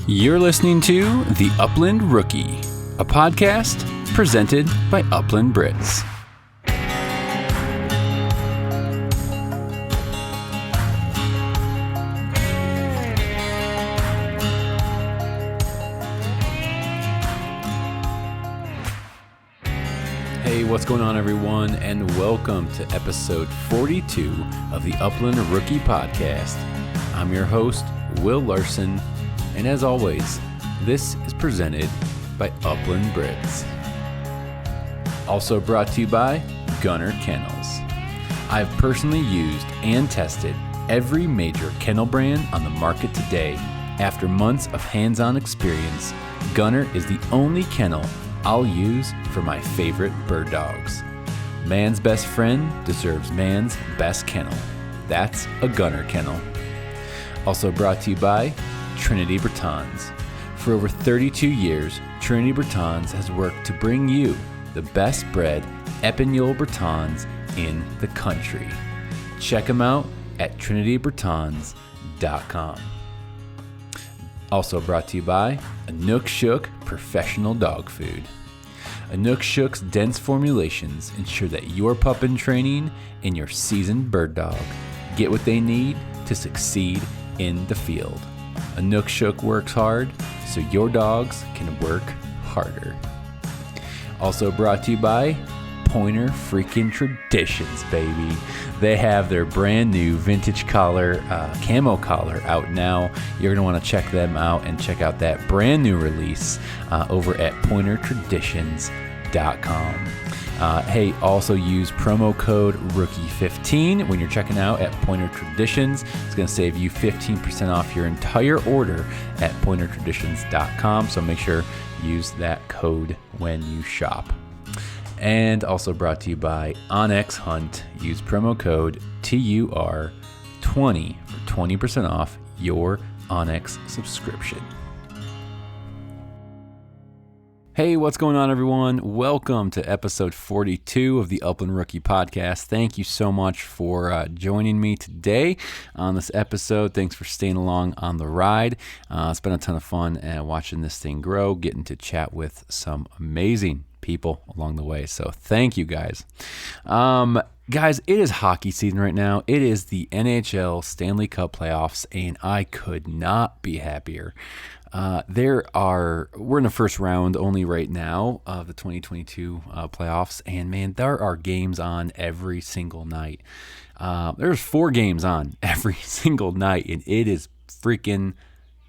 You're listening to The Upland Rookie, a podcast presented by Upland Brits. Hey, what's going on, everyone, and welcome to episode 42 of the Upland Rookie Podcast. I'm your host, Will Larson, and as always, this is presented by Upland Brits. Also brought to you by Gunner Kennels. I've personally used and tested every major kennel brand on the market today. After months of hands-on experience, Gunner is the only kennel I'll use for my favorite bird dogs. Man's best friend deserves man's best kennel. That's a Gunner kennel. Also brought to you by Trinity Bretons. For over 32 years, Trinity Bretons has worked to bring you the best bred Epinal Bretons in the country. Check them out at trinitybretons.com. Also brought to you by Inukshuk Professional Dog Food. Inukshuk's dense formulations ensure that your pup in training and your seasoned bird dog get what they need to succeed in the field. Inukshuk works hard, so your dogs can work harder. Also brought to you by Pointer Freaking Traditions, baby. They have their brand new vintage collar, camo collar out now. You're going to want to check them out and check out that brand new release over at pointertraditions.com. Hey, also use promo code ROOKIE15 when you're checking out at Pointer Traditions. It's going to save you 15% off your entire order at pointertraditions.com. So make sure you use that code when you shop. And also brought to you by Onyx Hunt. Use promo code TUR20 for 20% off your Onyx subscription. Hey, what's going on, everyone? Welcome to episode 42 of the Upland Rookie Podcast. Thank you so much for joining me today on this episode. Thanks for staying along on the ride. It's been a ton of fun watching this thing grow, getting to chat with some amazing people along the way. So thank you, guys. Guys, it is hockey season right now. It is the NHL Stanley Cup playoffs, and I could not be happier. We're in the first round only right now of the 2022 playoffs, and man, there are games on every single night. There's 4 games on every single night, and it is freaking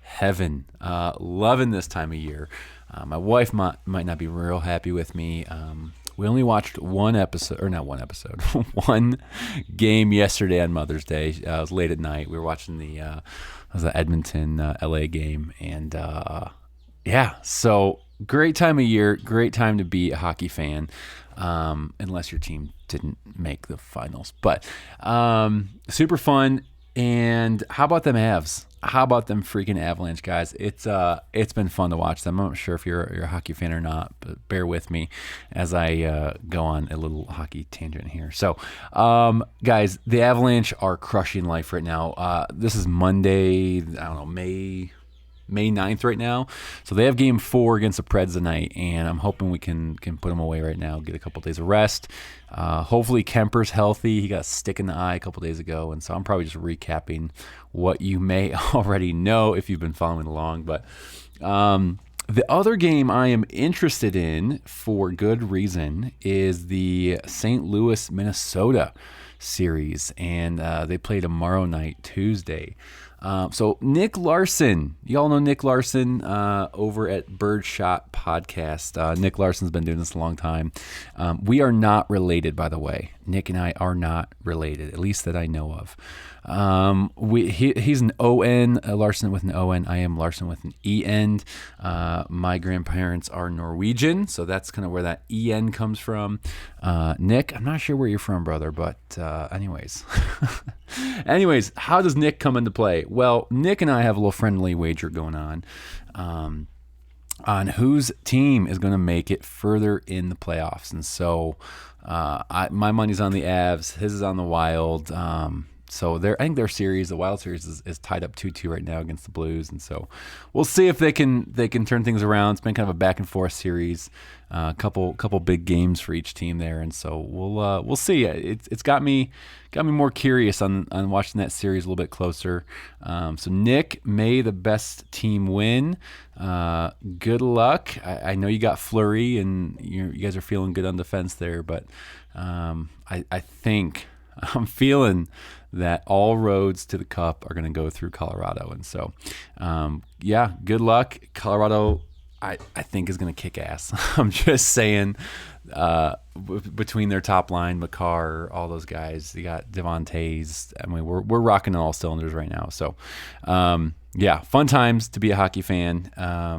heaven. Loving this time of year. My wife might not be real happy with me. We only watched one game yesterday on Mother's Day. It was late at night. We were watching the Edmonton LA game, and so great time of year, great time to be a hockey fan, unless your team didn't make the finals. But super fun. And how about them Avs? How about them freaking Avalanche, guys? It's been fun to watch them. I'm not sure if you're a hockey fan or not, but bear with me as I go on a little hockey tangent here. So, guys, the Avalanche are crushing life right now. This is Monday, May 9th right now. So they have game 4 against the Preds tonight, and I'm hoping we can put them away right now, get a couple days of rest. Hopefully Kemper's healthy. He got a stick in the eye a couple days ago, and so I'm probably just recapping what you may already know if you've been following along. But the other game I am interested in for good reason is the St. Louis, Minnesota series, and they play tomorrow night, Tuesday. So Nick Larson, you all know Nick Larson over at Birdshot Podcast. Nick Larson's been doing this a long time. We are not related, by the way. Nick and I are not related, at least that I know of. He's an O-N, Larson with an O-N. I am Larson with an E-N. My grandparents are Norwegian, so that's kind of where that E-N comes from. Nick, I'm not sure where you're from, brother, but anyways. Anyways, how does Nick come into play? Well, Nick and I have a little friendly wager going on whose team is going to make it further in the playoffs. And so my money's on the Avs. His is on the Wild. So I think their series, the Wild series, is tied up 2-2 right now against the Blues, and so we'll see if they can turn things around. It's been kind of a back and forth series, couple big games for each team there, and so we'll see. It's got me more curious on watching that series a little bit closer. So Nick, may the best team win. Good luck. I know you got Fleury, and you guys are feeling good on defense there, but I think I'm feeling that all roads to the Cup are going to go through Colorado. And so, good luck. Colorado, I think, is going to kick ass. I'm just saying, between their top line, McCarr, all those guys, you got Devontae's. I mean, we're rocking on all cylinders right now. So, fun times to be a hockey fan. I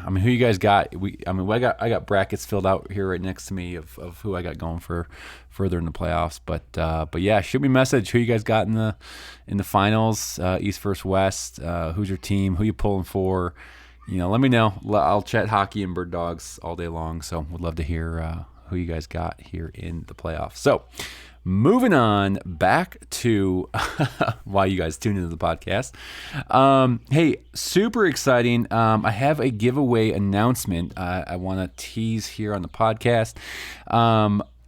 mean, who you guys got? I got brackets filled out here right next to me of who I got going for further in the playoffs. But yeah, shoot me a message. Who you guys got in the finals? East versus West. Who's your team? Who you pulling for? Let me know. I'll chat hockey and bird dogs all day long. So would love to hear who you guys got here in the playoffs. So moving on back to why you guys tune into the podcast. Hey, super exciting. I have a giveaway announcement I want to tease here on the podcast.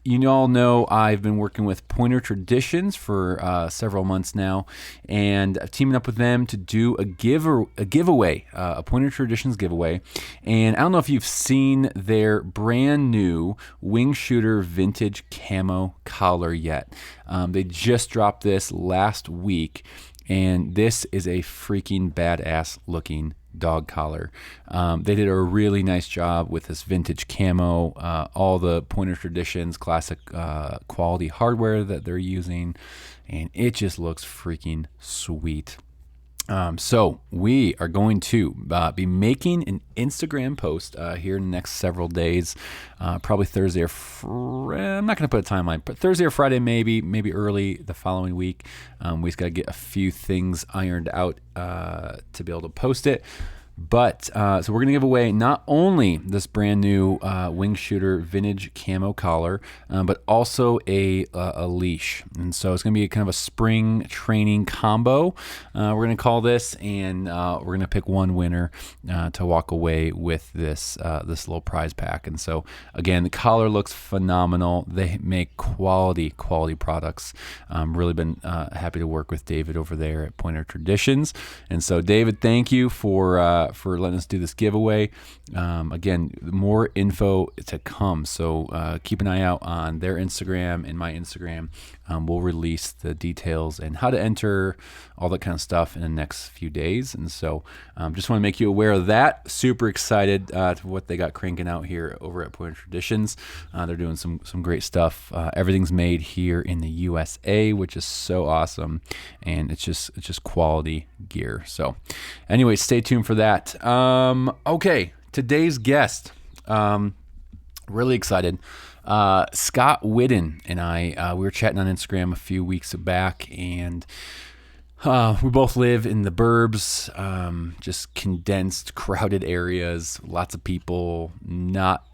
You all know I've been working with Pointer Traditions for several months now, and I've teamed up with them to do a giveaway, a Pointer Traditions giveaway. And I don't know if you've seen their brand new Wing Shooter vintage camo collar yet. They just dropped this last week, and this is a freaking badass looking dog collar. They did a really nice job with this vintage camo, all the Pointer Traditions classic quality hardware that they're using, and it just looks freaking sweet. So we are going to be making an Instagram post here in the next several days, probably Thursday or I'm not going to put a timeline, but Thursday or Friday, maybe early the following week. We just got to get a few things ironed out to be able to post it. But so we're going to give away not only this brand new Wing Shooter vintage camo collar, but also a leash. And so it's going to be kind of a spring training combo, we're going to call this, and we're going to pick one winner to walk away with this little prize pack. And so again, the collar looks phenomenal. They make quality products. Really been happy to work with David over there at Pointer Traditions. And so David, thank you for letting us do this giveaway. Again, more info to come, so keep an eye out on their Instagram and my Instagram. We'll release the details and how to enter, all that kind of stuff in the next few days. And so just want to make you aware of that. Super excited to what they got cranking out here over at Pointer Traditions. They're doing some great stuff. Everything's made here in the USA, which is so awesome, and it's just quality gear. So anyway, stay tuned for that. Okay, today's guest, really excited. Scott Whiddon and I, we were chatting on Instagram a few weeks back, and we both live in the burbs, just condensed, crowded areas, lots of people, not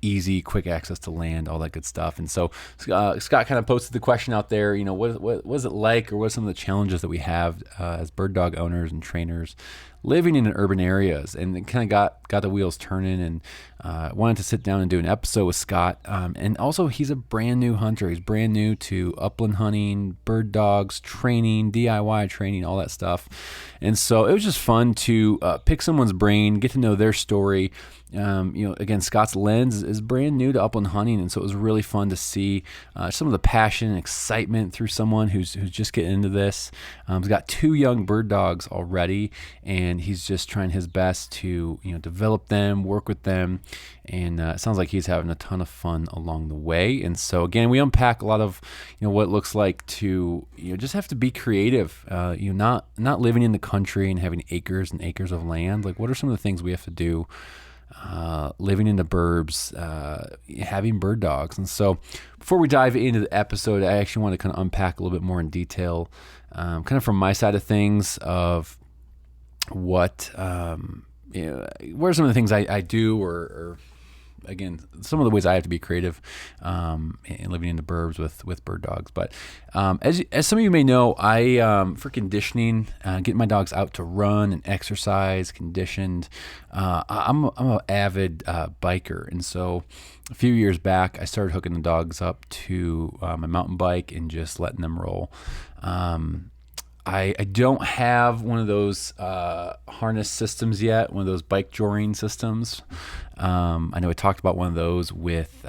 easy, quick access to land, all that good stuff. And so Scott kind of posted the question out there, what was it like, or what are some of the challenges that we have as bird dog owners and trainers living in urban areas? And it kind of got the wheels turning, and wanted to sit down and do an episode with Scott. And also, he's a brand new hunter. He's brand new to upland hunting, bird dogs, training, DIY training, all that stuff. And so it was just fun to pick someone's brain, get to know their story. Again, Scott's lens is brand new to upland hunting, and so it was really fun to see some of the passion and excitement through someone who's just getting into this. He's got 2 young bird dogs already, and he's just trying his best to develop them, work with them, and it sounds like he's having a ton of fun along the way. And so again, we unpack a lot of what it looks like to just have to be creative. Not living in the country and having acres and acres of land. Like, what are some of the things we have to do? Living in the burbs, having bird dogs. And so before we dive into the episode, I actually want to kind of unpack a little bit more in detail, kind of from my side of things, of what are some of the things I do or again, some of the ways I have to be creative in living in the burbs with bird dogs. But as some of you may know, I for conditioning, getting my dogs out to run and exercise, conditioned. I'm an avid biker, and so a few years back, I started hooking the dogs up to my mountain bike and just letting them roll. I don't have one of those harness systems yet, one of those bike joring systems. I know I talked about one of those with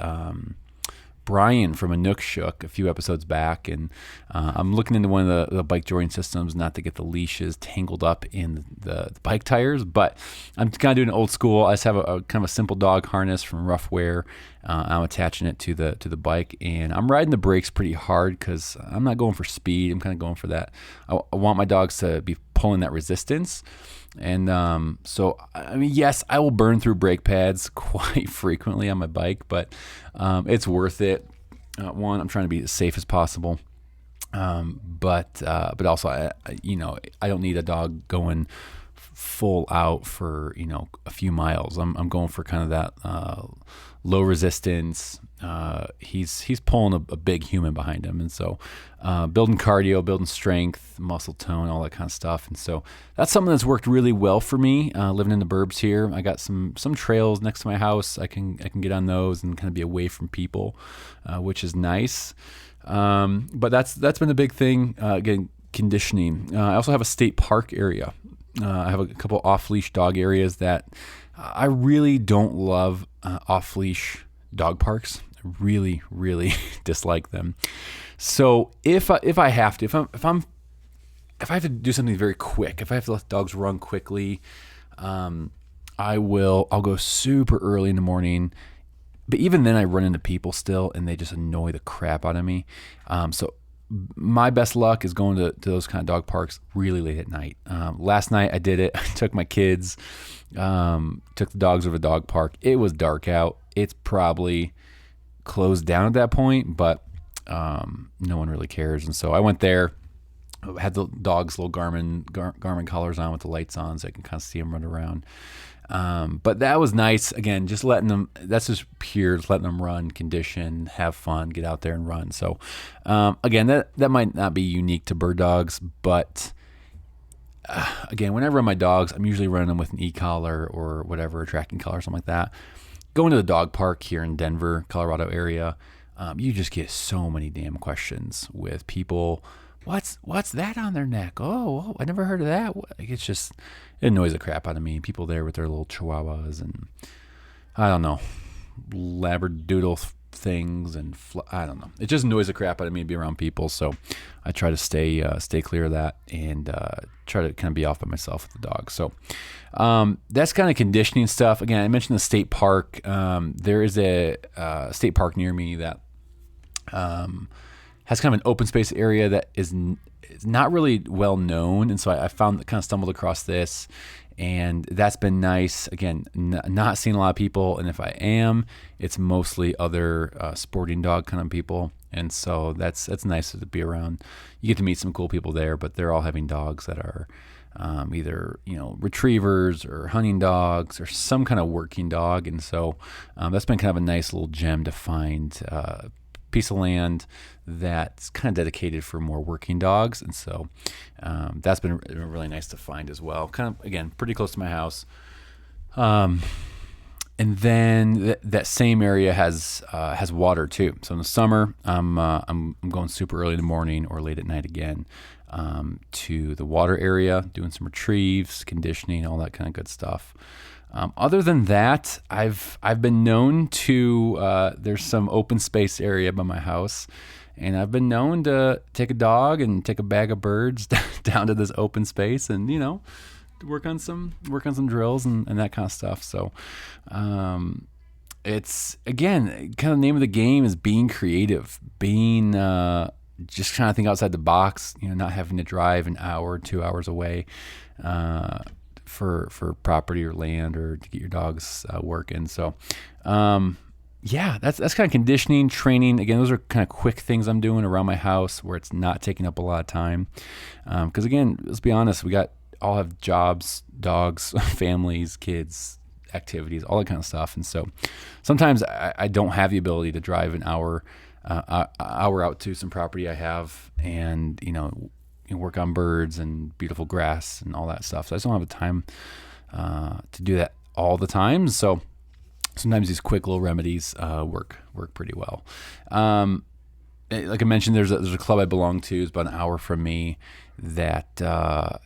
Brian from Inukshuk a few episodes back, and I'm looking into one of the bike joring systems, not to get the leashes tangled up in the bike tires, but I'm kind of doing it old school. I just have a kind of a simple dog harness from Roughwear. I'm attaching it to the bike, and I'm riding the brakes pretty hard because I'm not going for speed. I'm kind of going for that. I want my dogs to be pulling that resistance. And so, I mean, yes, I will burn through brake pads quite frequently on my bike, but it's worth it. One, I'm trying to be as safe as possible, but also, I don't need a dog going full out for a few miles. I'm going for kind of that low resistance. He's pulling a big human behind him, and so building cardio, building strength, muscle tone, all that kind of stuff. And so that's something that's worked really well for me living in the burbs here. I got some trails next to my house. I can get on those and kind of be away from people, which is nice. But that's been a big thing, getting conditioning. I also have a state park area. I have a couple off-leash dog areas that I really don't love off-leash dog parks. I really, really dislike them. So if I have to, if I have to do something very quick, if I have to let dogs run quickly, I'll go super early in the morning. But even then I run into people still, and they just annoy the crap out of me. So my best luck is going to those kind of dog parks really late at night. Last night I did it. I took my kids, took the dogs over to the dog park. It was dark out. It's probably closed down at that point, but no one really cares. And so I went there, had the dogs' little Garmin collars on with the lights on, so I can kind of see them run around. But that was nice. Again, just letting them, that's just pure, just letting them run, condition, have fun, get out there and run. So, again, that might not be unique to bird dogs, but again, when I run my dogs, I'm usually running them with an e-collar or whatever, a tracking collar or something like that. Going to the dog park here in Denver, Colorado area, you just get so many damn questions with people. What's that on their neck? Oh, I never heard of that. It's just, it annoys the crap out of me. People there with their little chihuahuas and, I don't know, labradoodle things, and I don't know. It just annoys the crap out of me to be around people. So I try to stay clear of that and try to kind of be off by myself with the dog. So that's kind of conditioning stuff. Again, I mentioned the state park. There is a state park near me that has kind of an open space area that is not really well known. And so I kind of stumbled across this, and that's been nice. Again, not seeing a lot of people. And if I am, it's mostly other sporting dog kind of people. And so that's nice to be around. You get to meet some cool people there, but they're all having dogs that are either, retrievers or hunting dogs or some kind of working dog. And so that's been kind of a nice little gem to find, piece of land that's kind of dedicated for more working dogs. And so that's been really nice to find as well. Kind of, again, pretty close to my house. And then that same area has water too. So in the summer, I'm going super early in the morning or late at night again to the water area, doing some retrieves, conditioning, all that kind of good stuff. Other than that, I've been known to, there's some open space area by my house, and I've been known to take a dog and take a bag of birds down to this open space and, work on some drills and that kind of stuff. So, it's, again, kind of the name of the game is being creative, being, just trying to think outside the box, not having to drive an hour, 2 hours away, for property or land or to get your dogs working. So, that's kind of conditioning, training. Again, those are kind of quick things I'm doing around my house where it's not taking up a lot of time. Because again, let's be honest, all have jobs, dogs, families, kids, activities, all that kind of stuff. And so sometimes I don't have the ability to drive an hour out to some property I have and, work on birds and beautiful grass and all that stuff. So I just don't have the time to do that all the time. So sometimes these quick little remedies work pretty well. Like I mentioned, there's a club I belong to. It's about an hour from me that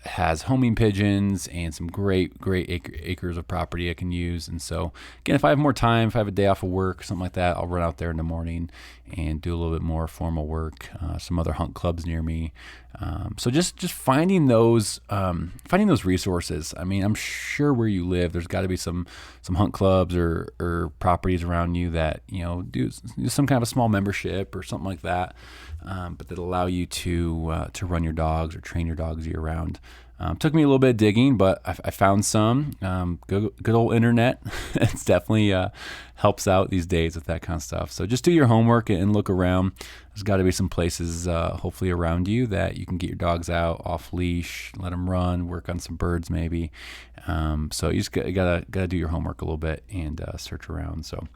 has homing pigeons and some great acres of property I can use. And so again, if I have more time, if I have a day off of work, something like that, I'll run out there in the morning and do a little bit more formal work. Some other hunt clubs near me. So just finding those resources. I mean, I'm sure where you live, there's got to be some hunt clubs or properties around you that do some kind of a small membership or something like that. But that allow you to run your dogs or train your dogs year round. Took me a little bit of digging, but I found some. Good old internet. It's definitely helps out these days with that kind of stuff. So just do your homework and look around. There's got to be some places, hopefully around you, that you can get your dogs out off leash, let them run, work on some birds maybe. So you just gotta do your homework a little bit and search around. So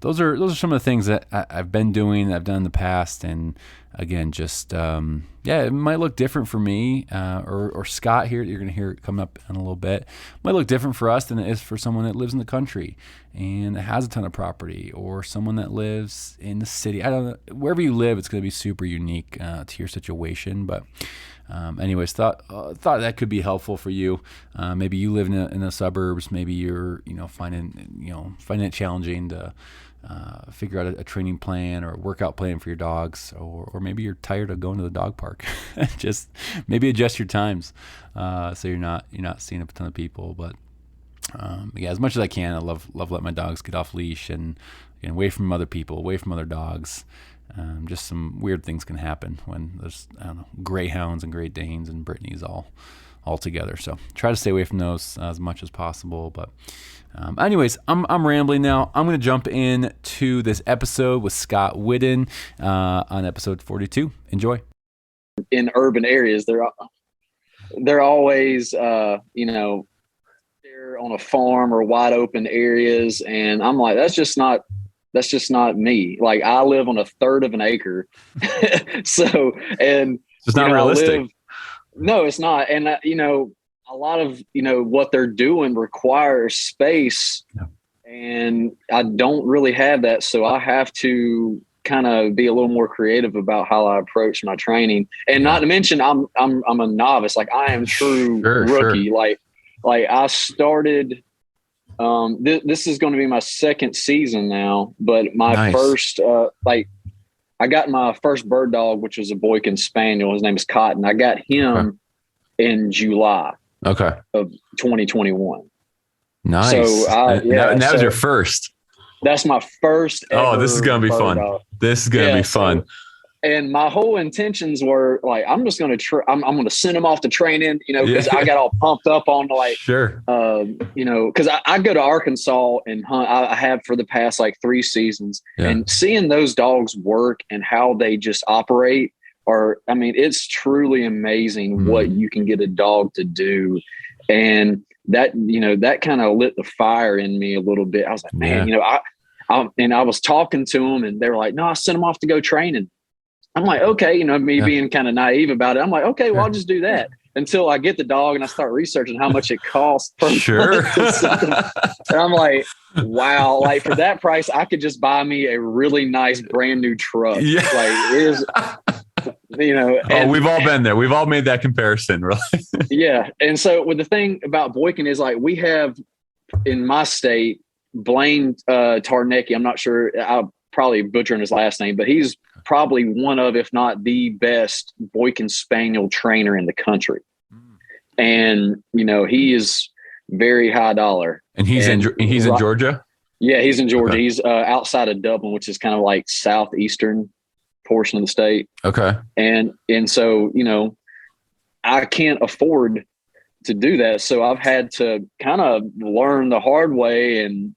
those are some of the things that I've been doing, I've done in the past, and again, just it might look different for me or Scott here. You're going to hear it come up in a little bit. It might look different for us than it is for someone that lives in the country and has a ton of property, or someone that lives in the city. I don't know. Wherever you live, it's going to be super unique to your situation. But anyways, thought that could be helpful for you. Maybe you live in the suburbs. Maybe you're finding it challenging to figure out a training plan or a workout plan for your dogs, or maybe you're tired of going to the dog park. Just maybe adjust your times so you're not seeing a ton of people. But as much as I can, I love letting my dogs get off leash and away from other people, away from other dogs. Just some weird things can happen when there's greyhounds and Great Danes and Brittany's all together. So try to stay away from those as much as possible. But anyways, I'm rambling now. I'm going to jump into this episode with Scott Whiddon on episode 42. Enjoy. In urban areas, they're always they're on a farm or wide open areas, and I'm like, that's just not me. Like, I live on a third of an acre. So, and it's not realistic. No, it's not. And a lot of what they're doing requires space, and I don't really have that. So I have to kind of be a little more creative about how I approach my training. And not to mention, I'm a novice. Like, I am true rookie. Sure. Like I started. This is going to be my second season now, but my first, I got my first bird dog, which was a Boykin Spaniel. His name is Cotton. I got him in July of 2021. Nice. So that was your first. That's my first. Oh, this is going to be fun. This is going to be fun. And my whole intentions were like, I'm just going to I'm going to send him off to training, because I got all pumped up on because I go to Arkansas and hunt. I have for the past 3 seasons, and seeing those dogs work and how they just operate it's truly amazing what you can get a dog to do. And that, that kind of lit the fire in me a little bit. I was like, man, I was talking to them, and they were like, no, I sent them off to go training. I'm like, okay, being kind of naive about it. I'm like, okay, well, I'll just do that until I get the dog and I start researching how much it costs per month. And I'm like, wow, for that price, I could just buy me a really nice brand new truck. Yeah. It is, we've all been there. We've all made that comparison, right? Yeah. And so the thing about Boykin is we have in my state, Blaine Tarnecki. I'm not sure. I'll probably butchering his last name, but he's probably one of, if not the best Boykin Spaniel trainer in the country. And, he is very high dollar. And he's in Georgia? Yeah, he's in Georgia. Okay. He's outside of Dublin, which is kind of southeastern portion of the state. Okay. And so, I can't afford to do that. So I've had to kind of learn the hard way and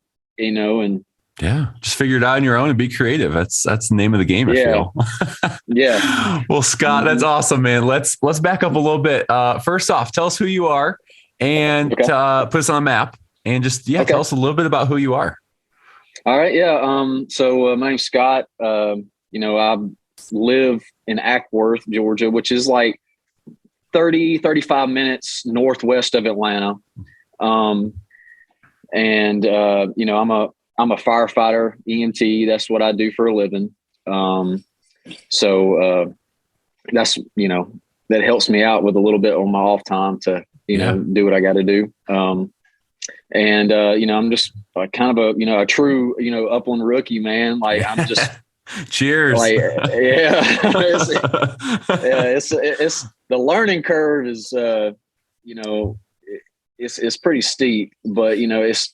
just figure it out on your own and be creative. That's the name of the game, I feel. Yeah. Well, Scott, that's awesome, man. Let's back up a little bit. First off, tell us who you are and put us on a map. and just tell us a little bit about who you are. All right, yeah. So my name's Scott. I live in Ackworth, Georgia, which is like 35 minutes northwest of Atlanta. I'm a firefighter, EMT. That's what I do for a living. That's, that helps me out with a little bit on my off time to, do what I got to do. I'm just like kind of a true, Upland rookie, man. Like I'm just cheers. Like, it's the learning curve is, it's pretty steep, but it's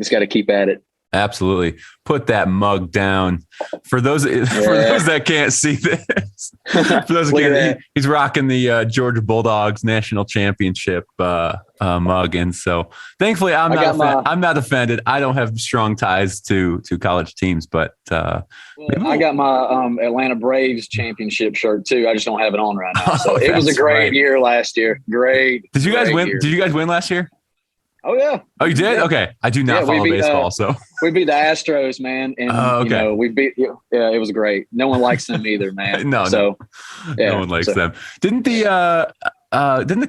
got to keep at it. Absolutely. Put that mug down. For those that can't see this, he's rocking the Georgia Bulldogs national championship mug, and so thankfully I'm not offended. I don't have strong ties to college teams, but I got my Atlanta Braves championship shirt too. I just don't have it on right now. So it was a great year last year. Great. Did you guys win? Did you guys win last year? Oh yeah. Oh, you did? Yeah. Okay. I do not follow baseball, so we beat the Astros, man, and we beat. Yeah, it was great. No one likes them either, man. No one likes them. Didn't the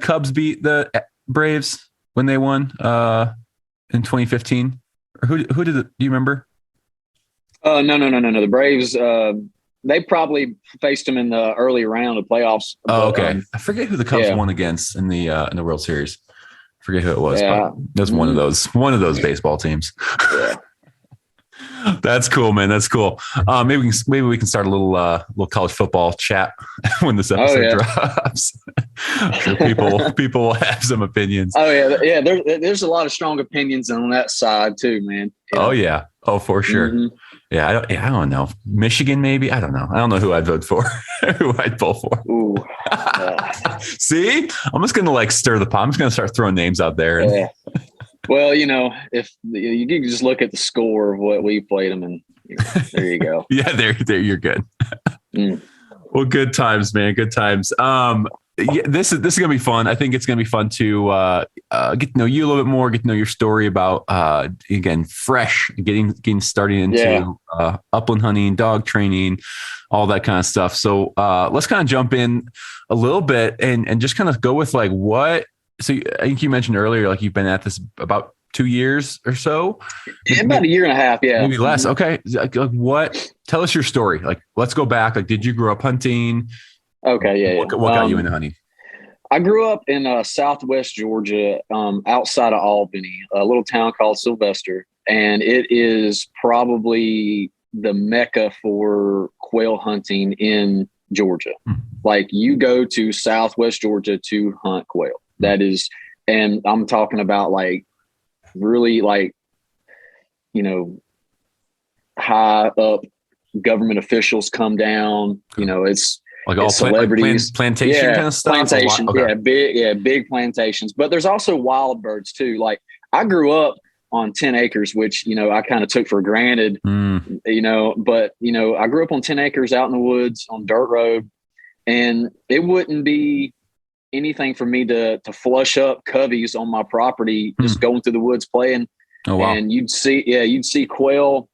Cubs beat the Braves when they won in 2015? Or who did it? Do you remember? No. The Braves. They probably faced them in the early round of playoffs. Oh, okay. I forget who the Cubs won against in the World Series. Forget who it was, but that's one of those baseball teams. Yeah. That's cool, man. That's cool. Maybe we can start a little college football chat when this episode drops. I'm sure people will have some opinions. Oh yeah. There's a lot of strong opinions on that side too, man. Oh yeah. Oh, for sure. Mm-hmm. Yeah, I don't know. Michigan, maybe. I don't know. I don't know who I'd vote for, who I'd pull for. Ooh. See, I'm just gonna stir the pot. I'm just gonna start throwing names out there. Yeah. Well, if you can just look at the score of what we played them, and there you go. Yeah, there, you're good. Well, good times, man. Good times. This is gonna be fun. I think it's gonna be fun to get to know you a little bit more, get to know your story about again, fresh, getting started into upland hunting, dog training, all that kind of stuff. So let's kind of jump in a little bit and just kind of go with what. So I think you mentioned earlier, you've been at this about 2 years or so. About a year and a half, yeah, maybe less. Okay, what? Tell us your story. Let's go back. Did you grow up hunting? Okay, yeah. What got you into hunting? I grew up in Southwest Georgia, outside of Albany, a little town called Sylvester, and it is probably the mecca for quail hunting in Georgia. You go to Southwest Georgia to hunt quail. That is, and I'm talking about really high up government officials come down. It's all celebrities, plantation kind of stuff. Plantation, big plantations. But there's also wild birds too. I grew up on 10 acres, which I kind of took for granted. But I grew up on 10 acres out in the woods on dirt road, and it wouldn't be anything for me to flush up coveys on my property, just going through the woods playing. Oh, wow. And you'd see quail,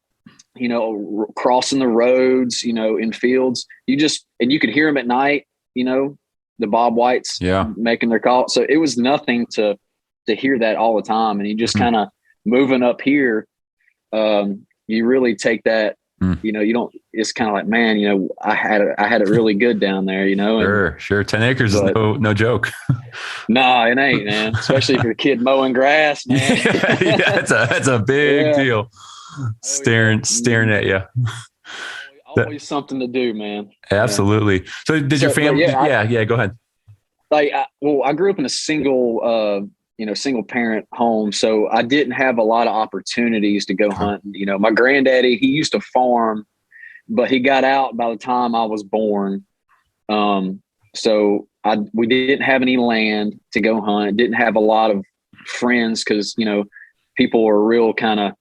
crossing the roads, in fields. And you could hear them at night, the bob whites making their call. So it was nothing to hear that all the time. And you just kind of moving up here, you really take that, you don't, it's kind of like, man, I had it really good down there, Sure. 10 acres is no joke. No, it ain't, man. Especially if you're a kid mowing grass, man. That's a big deal. Staring at you. Always something to do, man. Absolutely. So did your family? Yeah. Go ahead. I grew up in a single parent home. So I didn't have a lot of opportunities to go hunting. My granddaddy, he used to farm, but he got out by the time I was born. So we didn't have any land to go hunt. Didn't have a lot of friends because, people were real kind of,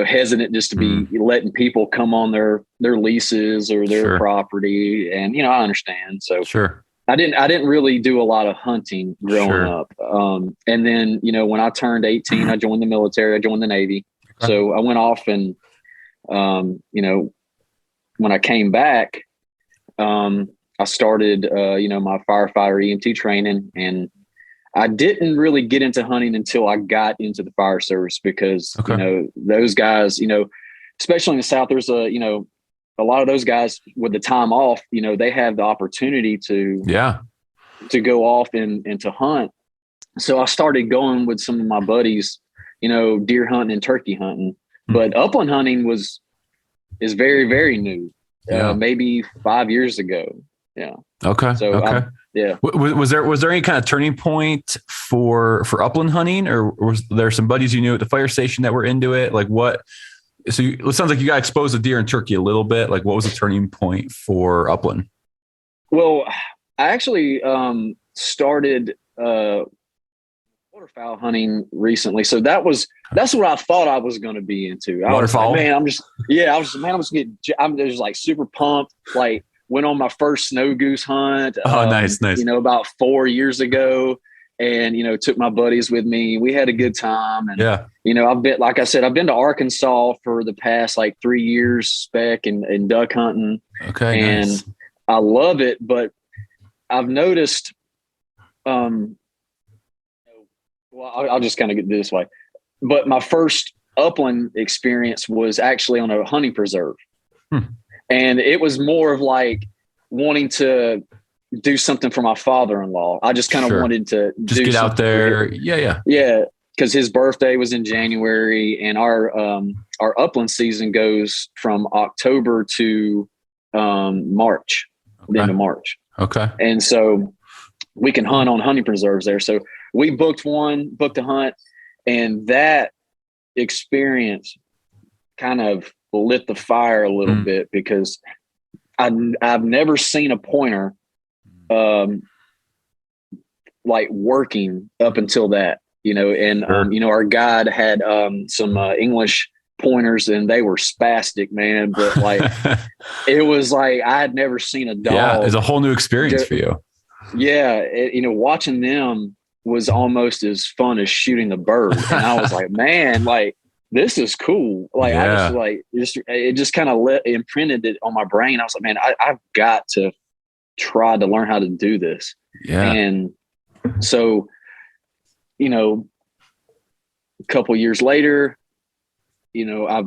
hesitant just to be letting people come on their leases or their property. And, I understand. So sure. I didn't really do a lot of hunting growing up. And then, you know, when I turned 18, I joined the military, I joined the Navy. Okay. So I went off and, you know, when I came back, I started, you know, my firefighter EMT training, and I didn't really get into hunting until I got into the fire service because, you know, those guys, you know, especially in the South, there's you know, a lot of those guys with the time off, you know, they have the opportunity to go off and to hunt. So I started going with some of my buddies, you know, deer hunting and turkey hunting, but upland hunting is very, very new. Maybe 5 years ago. Yeah. Okay. So, Was there any kind of turning point for upland hunting, or was there some buddies you knew at the fire station that were into it? Like what? So it sounds like you got exposed to deer and turkey a little bit. Like what was the turning point for upland? Well, I actually started waterfowl hunting recently. So that's what I thought I was going to be into. Waterfowl? I'm just like super pumped. Like went on my first snow goose hunt. Nice. You know, about 4 years ago. And, you know, took my buddies with me. We had a good time. And, you know, I've been to Arkansas for the past like 3 years, spec and duck hunting. Okay. And nice. I love it. But I've noticed, well, I'll just kind of get this way. But my first upland experience was actually on a hunting preserve. And it was more of like wanting to do something for my father-in-law. I just kind of wanted to just get out there. Yeah. Because his birthday was in January, and our upland season goes from October to March, the end of March. Okay. And so we can hunt on hunting preserves there. So we booked a hunt, and that experience kind of lit the fire a little bit, because I've never seen a pointer like working up until that, you know, and you know, our guide had some English pointers, and they were spastic, man, but like it was like I had never seen a dog. It's a whole new experience for you. You know, watching them was almost as fun as shooting the bird. And I was like, man, like this is cool. Like it just kind of imprinted it on my brain. I was like, man, I've got to try to learn how to do this. And so, you know, a couple years later, you know, I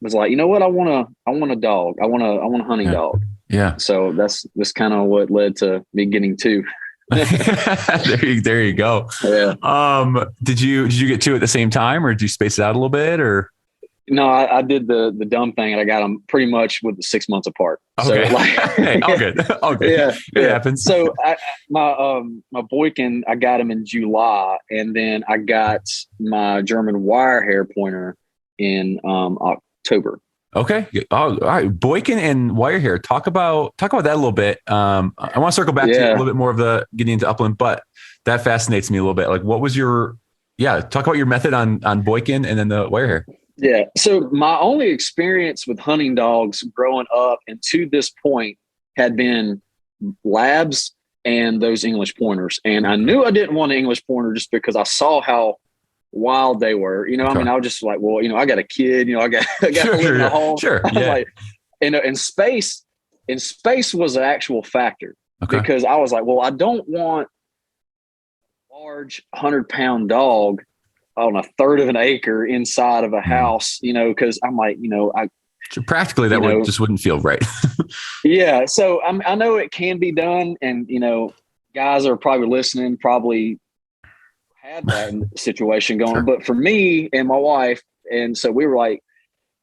was like, you know what, I want a dog. I want a hunting dog. So that's kind of what led to me getting two. There you go. Did you get two at the same time, or did you space it out a little bit, or? No, I did the dumb thing, and I got them pretty much with 6 months apart. Okay. So, like, hey, all good. Yeah, it happens. So my boykin, I got him in July, and then I got my German wire hair pointer in October. Okay. All right. Boykin and wire hair. Talk about that a little bit. I want to circle back to a little bit more of the getting into upland, but that fascinates me a little bit. Like, what was talk about your method on boykin and then the wire hair. Yeah. So my only experience with hunting dogs growing up and to this point had been labs and those English pointers. And I knew I didn't want an English pointer just because I saw how wild they were. You know, I mean, I was just like, well, you know, I got a kid, you know, I got to live in a home. Sure. I was like, and space was an actual factor because I was like, well, I don't want a large 100-pound dog on a third of an acre inside of a house, you know, because I'm like, you know, practically that wouldn't feel right. Yeah. So I know it can be done. And, you know, guys are probably listening, probably had that situation going, but for me and my wife, and so we were like,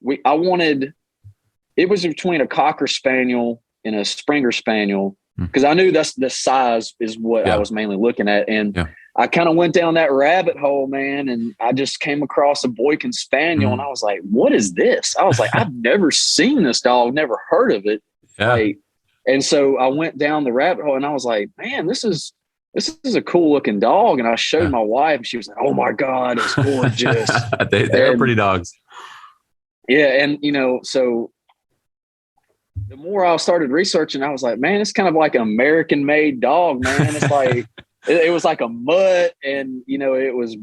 it was between a Cocker Spaniel and a Springer Spaniel, because I knew the size is what I was mainly looking at. And I kind of went down that rabbit hole, man, and I just came across a Boykin Spaniel, and I was like, what is this? I was like, I've never seen this dog, never heard of it. Like, and so I went down the rabbit hole, and I was like, man, this is a cool looking dog. And I showed my wife, and she was like, oh my God, it's gorgeous. They're pretty dogs. Yeah. And, you know, so the more I started researching, I was like, man, it's kind of like an American made dog, man. It's like, it was like a mutt, and, it was,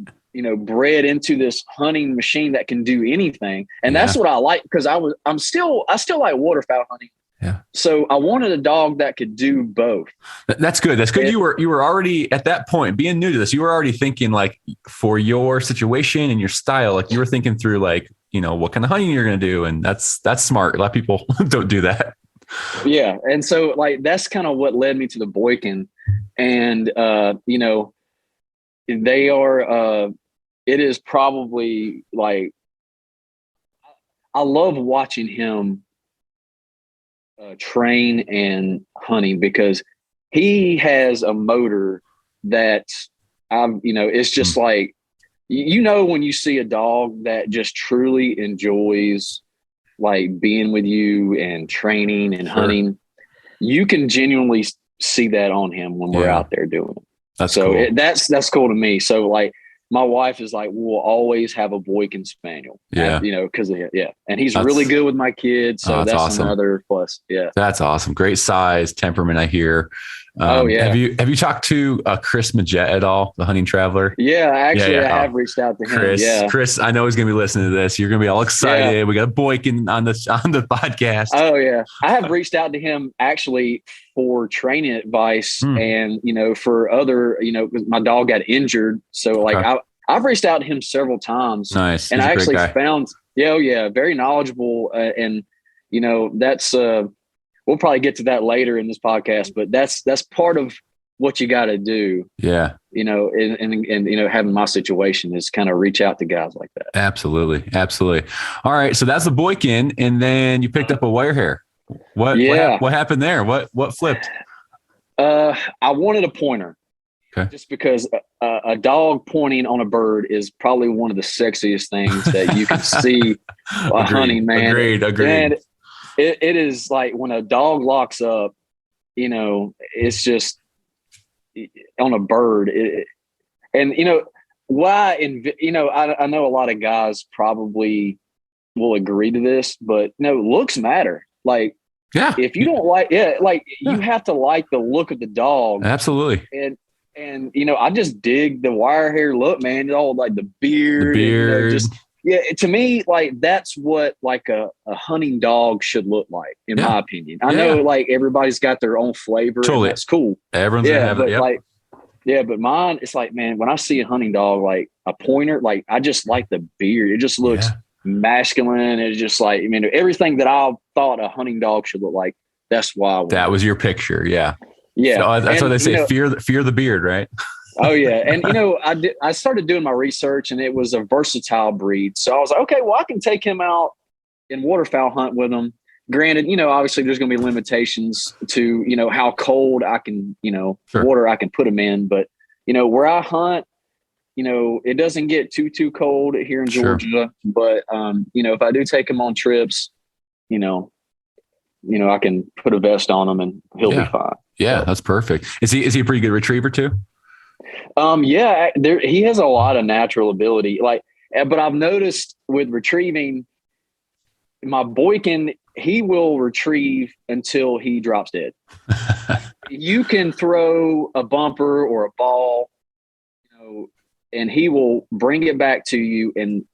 bred into this hunting machine that can do anything. And that's what I like, because I still like waterfowl hunting. Yeah. So I wanted a dog that could do both. That's good. That's good. And you were already at that point, being new to this, you were already thinking like for your situation and your style, like you were thinking through like, what kind of hunting you're going to do. And that's smart. A lot of people don't do that. Yeah. And so like, that's kind of what led me to the Boykin. And, they are, it is probably like, I love watching him train and hunting, because he has a motor that it's just like, when you see a dog that just truly enjoys like being with you and training and hunting, you can genuinely see that on him when we're out there doing it. That's cool. That's cool to me. So like, my wife is like, we'll always have a Boykin Spaniel. Yeah. Because and he's really good with my kids. So that's awesome. Another plus. Yeah. That's awesome. Great size, temperament, I hear. Have you talked to Chris Majette at all, the hunting traveler? Yeah, actually, I have reached out to him. Chris, I know he's going to be listening to this. You're going to be all excited. Yeah. We got a Boykin on the podcast. Oh yeah, I have reached out to him actually for training advice, and for other, my dog got injured, so like I've reached out to him several times. Nice, and I actually found very knowledgeable, and that's we'll probably get to that later in this podcast, but that's part of what you got to do. Yeah. And having my situation is kind of reach out to guys like that. Absolutely. Absolutely. All right. So that's the Boykin. And then you picked up a wire hair. What happened there? What flipped? I wanted a pointer. Okay. Just because a dog pointing on a bird is probably one of the sexiest things that you can see hunting, man. Agreed. And it is like when a dog locks up, it's just on a bird. I know a lot of guys probably will agree to this, but looks matter. Like, if you don't like, you have to like the look of the dog. Absolutely. And I just dig the wire hair look, man. It's all like the beard. To me, like that's what like a hunting dog should look like, in my opinion. I know like everybody's got their own flavor. Totally. And that's cool. Everyone's gonna have it. Yep. But mine, it's like, man, when I see a hunting dog, like a pointer, like I just like the beard. It just looks masculine. It's just like, everything that I thought a hunting dog should look like. That's why that was your picture. Yeah. Yeah. So that's why they say fear the beard, right? Oh yeah. And I started doing my research, and it was a versatile breed. So I was like, okay, well, I can take him out and waterfowl hunt with him. Granted, obviously there's going to be limitations to, how cold I can, water I can put him in. But, where I hunt, it doesn't get too cold here in Georgia. But, if I do take him on trips, I can put a vest on him and he'll be fine. Yeah, that's perfect. Is he a pretty good retriever too? He has a lot of natural ability. But I've noticed with retrieving, my Boykin, he will retrieve until he drops dead. You can throw a bumper or a ball, and he will bring it back to you. And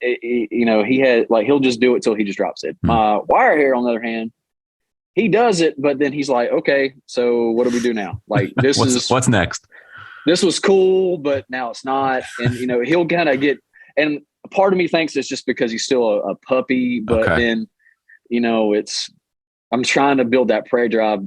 he had he'll just do it till he just drops dead. My wire hair, on the other hand, he does it, but then he's like, okay, so what do we do now? Like what's next? This was cool, but now it's not. And, he'll kind of get, and part of me thinks it's just because he's still a puppy, but then, I'm trying to build that prey drive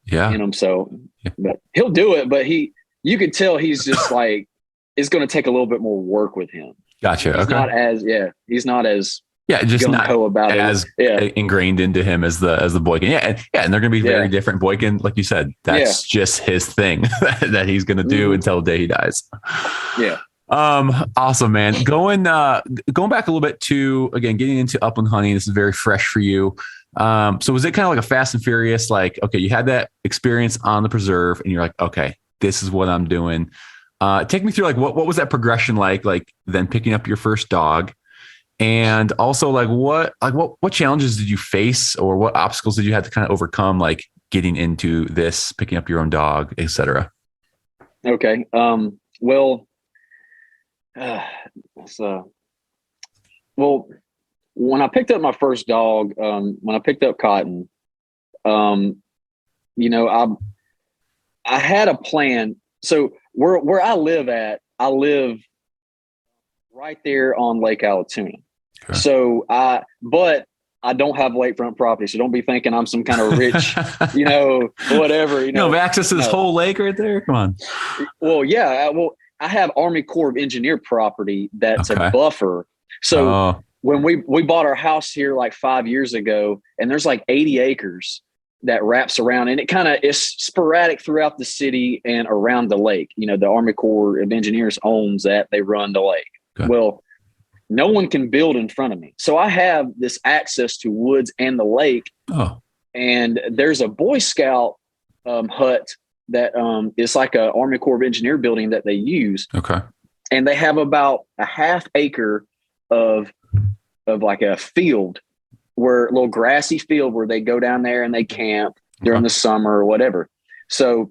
in him. So, but he'll do it, but you could tell he's just like, it's going to take a little bit more work with him. Gotcha. He's not as, just not about as ingrained into him as the Boykin. And they're going to be very different. Boykin, like you said, that's just his thing that he's going to do until the day he dies. Yeah. Awesome, man. Going back a little bit to, again, getting into upland hunting. This is very fresh for you. So was it kind of like a fast and furious, like, okay, you had that experience on the preserve and you're like, okay, this is what I'm doing. Take me through, like, what was that progression like then picking up your first dog? And also what challenges did you face, or what obstacles did you have to kind of overcome, like getting into this, picking up your own dog, etc.? Okay. Well, well, when I picked up my first dog, when I picked up Cotton, you know, I had a plan. So where I live right there on Lake Allatoona. Okay. So but I don't have lakefront property. So don't be thinking I'm some kind of rich, you know, whatever, you know. You have access to this whole lake right there? Come on. Well, yeah. I have Army Corps of Engineer property that's a buffer. So when we bought our house here like 5 years ago, and there's like 80 acres that wraps around, and it kind of is sporadic throughout the city and around the lake. You know, the Army Corps of Engineers owns that. They run the lake. Okay. Well, no one can build in front of me. So I have this access to woods and the lake. Oh. And there's a Boy Scout hut that is like a Army Corps of Engineer building that they use. Okay. And they have about a half acre of like a field, where a little grassy field where they go down there and they camp during the summer or whatever. So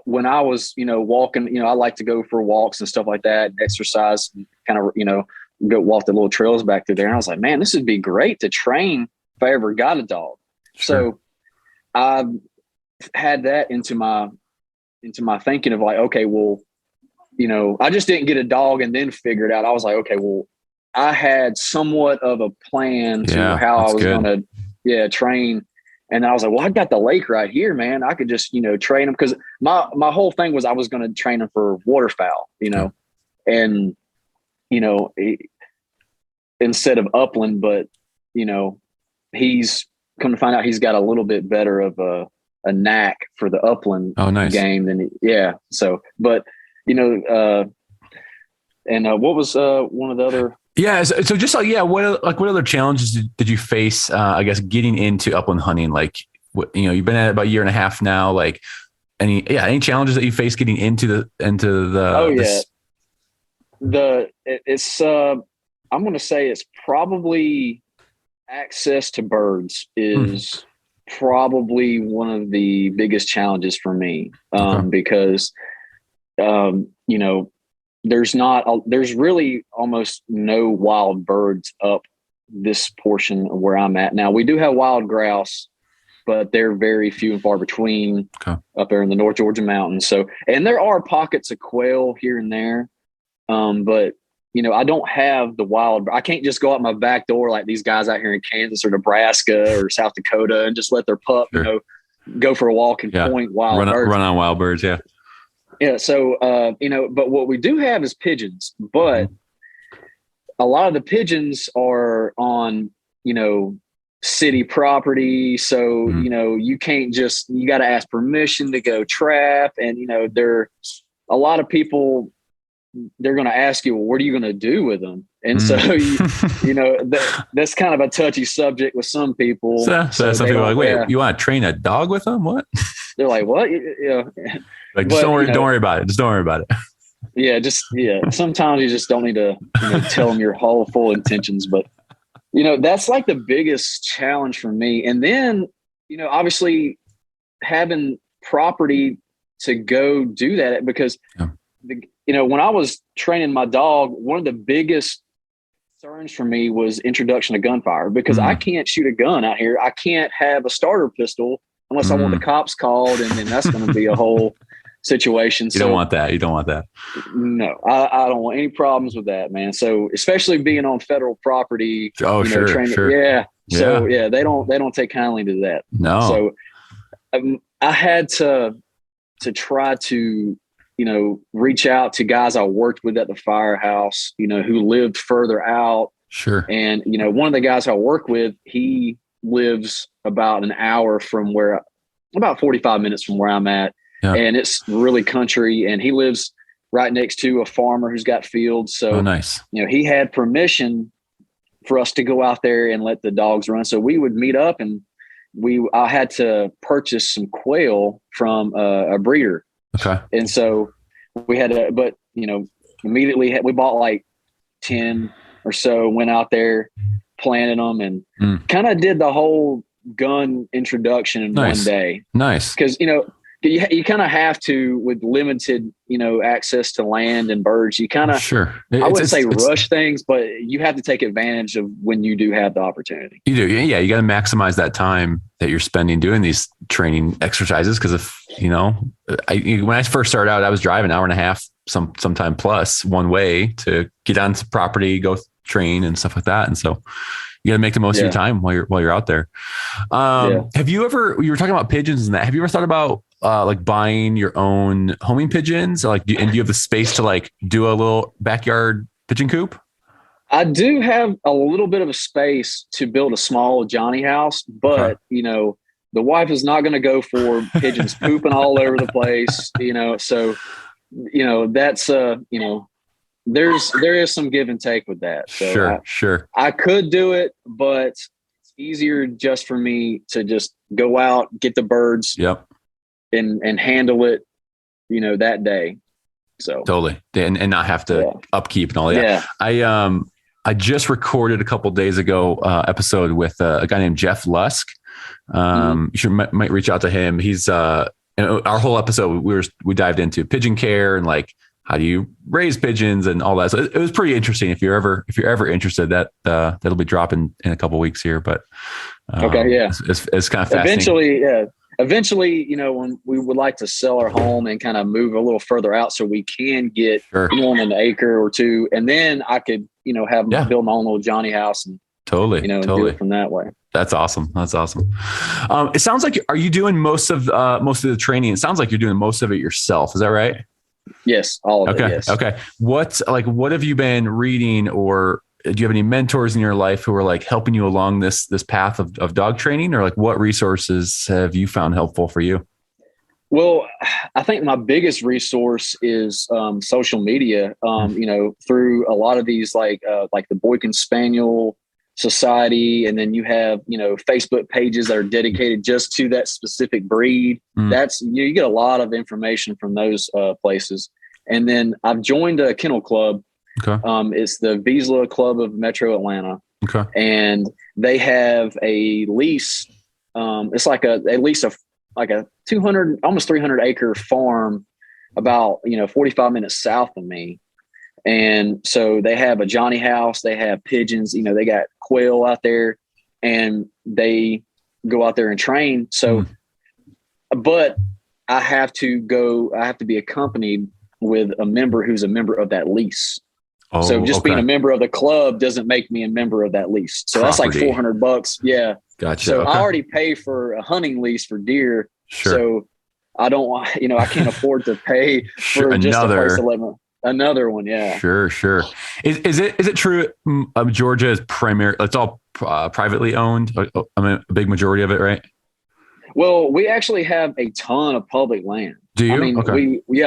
when I was, you know, walking, you know, I like to go for walks and stuff like that, exercise, kind of, you know, go walk the little trails back through there. And I was like, man, this would be great to train if I ever got a dog. Sure. So I had that into my thinking of like, okay, well, you know, I just didn't get a dog and then figure it out. I was like, okay, well, I had somewhat of a plan to how I was going to, train. And I was like, well, I got the lake right here, man. I could just, you know, train them. Cause my whole thing was I was going to train him for waterfowl, you know, and, you know, instead of Upland, but, you know, he's come to find out he's got a little bit better of a knack for the Upland game than So, but, you know, what was one of the other? Yeah. So just like, what other challenges did you face, I guess, getting into upland hunting? Like, you know, you've been at it about a year and a half now, like any challenges that you face getting into the, I'm going to say it's probably access to birds is probably one of the biggest challenges for me. Because, you know, there's really almost no wild birds up this portion of where I'm at. Now we do have wild grouse, but they're very few and far between up there in the North Georgia mountains. So, and there are pockets of quail here and there. But you know, I don't have the wild, I can't just go out my back door like these guys out here in Kansas or Nebraska or South Dakota and just let their pup, you know, go for a walk and point wild birds. Run on wild birds. Yeah. Yeah. So, you know, but what we do have is pigeons, but a lot of the pigeons are on, you know, city property. So, you know, you can't just, you got to ask permission to go trap. And, you know, a lot of people, they're going to ask you, well, what are you going to do with them? And so, you know, that's kind of a touchy subject with some people. So some people are like, wait, you want to train a dog with them? What? They're like, what? Yeah. Like, just don't worry about it. Just don't worry about it. Yeah. Sometimes you just don't need to, you know, tell them your whole full intentions, but you know, that's like the biggest challenge for me. And then, you know, obviously having property to go do that, because you know, when I was training my dog, one of the biggest concerns for me was introduction to gunfire, because I can't shoot a gun out here. I can't have a starter pistol unless I want the cops called, and then that's going to be a whole situation. You don't want that. You don't want that. No, I don't want any problems with that, man. So especially being on federal property. Oh, you know, sure. Yeah. So they don't take kindly to that. No. So I had to try to, you know, reach out to guys I worked with at the firehouse, you know, who lived further out. Sure. And, you know, one of the guys I work with, he lives about an hour from about 45 minutes from where I'm at. Yeah. And it's really country. And he lives right next to a farmer who's got fields. So, nice. You know, he had permission for us to go out there and let the dogs run. So we would meet up, and I had to purchase some quail from a breeder. Okay. And so we had but you know, immediately we bought like 10 or so, went out there, planted them, and kind of did the whole gun introduction in one day. Nice. Because, you kind of have to, with limited, access to land and birds, you kind of, I wouldn't say rush things, but you have to take advantage of when you do have the opportunity. You do. Yeah. You got to maximize that time that you're spending doing these training exercises. Cause if, when I first started out, I was driving an hour and a half, sometime plus one way to get onto property, go train and stuff like that. And so you got to make the most of your time while you're out there. Have you were talking about pigeons and that, have you ever thought about like buying your own homing pigeons? And do you have the space to like do a little backyard pigeon coop? I do have a little bit of a space to build a small Johnny house, but the wife is not going to go for pigeons pooping all over the place, so, that's, there is some give and take with that. So sure. I could do it, but it's easier just for me to just go out, get the birds. Yep. And handle it, that day. So totally. And not have to upkeep and all that. Yeah. I just recorded a couple of days ago, episode with a guy named Jeff Lusk. You might reach out to him. He's, our whole episode, we dived into pigeon care and like, how do you raise pigeons and all that. So it was pretty interesting. If you're ever interested, that'll be dropping in a couple of weeks here, but it's kind of fascinating. Eventually, when we would like to sell our home and kind of move a little further out so we can get on an acre or two. And then I could, build my own little Johnny house and totally do it from that way. That's awesome. It sounds like, are you doing most of the training? It sounds like you're doing most of it yourself. Is that right? Yes. All of it. Yes. Okay. What have you been reading, or do you have any mentors in your life who are like helping you along this path of dog training, or like what resources have you found helpful for you? Well, I think my biggest resource is social media, through a lot of these like the Boykin Spaniel Society. And then you have, Facebook pages that are dedicated just to that specific breed. That's, you get a lot of information from those places. And then I've joined a kennel club. Okay. It's the Vizsla Club of Metro Atlanta. Okay. And they have a lease. It's like a lease of like a 200, almost 300 acre farm about, 45 minutes south of me. And so they have a Johnny house, they have pigeons, they got quail out there, and they go out there and train. So, but I have to be accompanied with a member who's a member of that lease. Oh, so just being a member of the club doesn't make me a member of that lease. So that's like $400. Yeah. Gotcha. So I already pay for a hunting lease for deer. Sure. So I don't want, I can't afford to pay for just a place to live in. Another one. Yeah. Sure. Is it true? Georgia is it's all privately owned. I mean, a big majority of it, right? Well, we actually have a ton of public land. Do you? I mean, we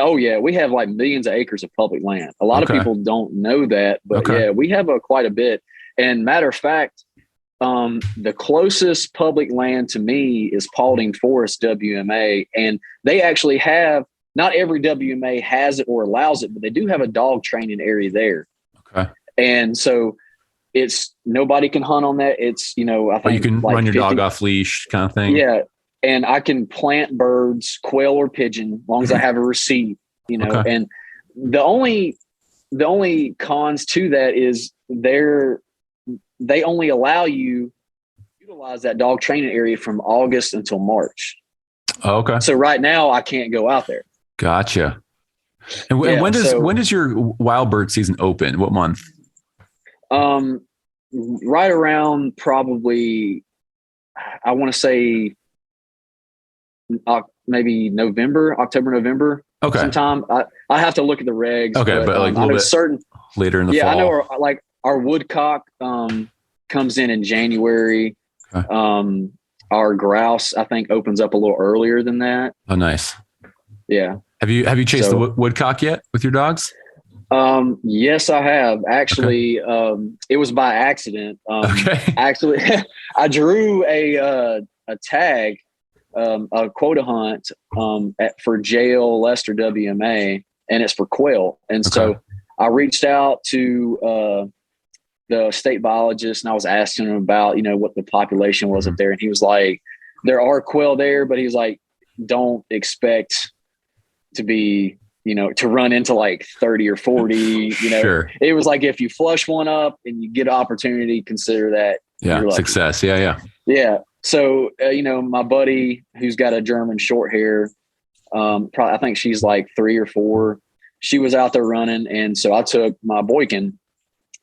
have like millions of acres of public land. A lot of people don't know that, but we have quite a bit. And matter of fact, the closest public land to me is Paulding Forest WMA, and they actually have. Not every WMA has it or allows it, but they do have a dog training area there. Okay. And so it's nobody can hunt on that. It's, I think but you can run your dog off leash kind of thing. Yeah. And I can plant birds, quail or pigeon, as long as I have a receipt, and the only cons to that is they only allow you to utilize that dog training area from August until March. Oh, okay. So right now I can't go out there. Gotcha. And when does your wild bird season open? What month? Right around probably, I want to say maybe October, November. Okay. Sometime. I have to look at the regs. Okay, but like a little bit certain later in the fall. Yeah, I know. Our woodcock comes in January. Okay. Our grouse, I think, opens up a little earlier than that. Oh, nice. Yeah. Have you chased the woodcock yet with your dogs? Yes, I have actually. It was by accident. Actually, I drew a tag, a quota hunt, for jail Lester WMA, and it's for quail. And so I reached out to the state biologist, and I was asking him about, what the population was up there. And he was like, there are quail there, but he's like, don't expect to be, to run into like 30 or 40, Sure. It was like, if you flush one up and you get an opportunity, consider that. Yeah. Success. Yeah. Yeah. So, my buddy who's got a German short hair, I think she's like 3 or 4. She was out there running. And so I took my Boykin,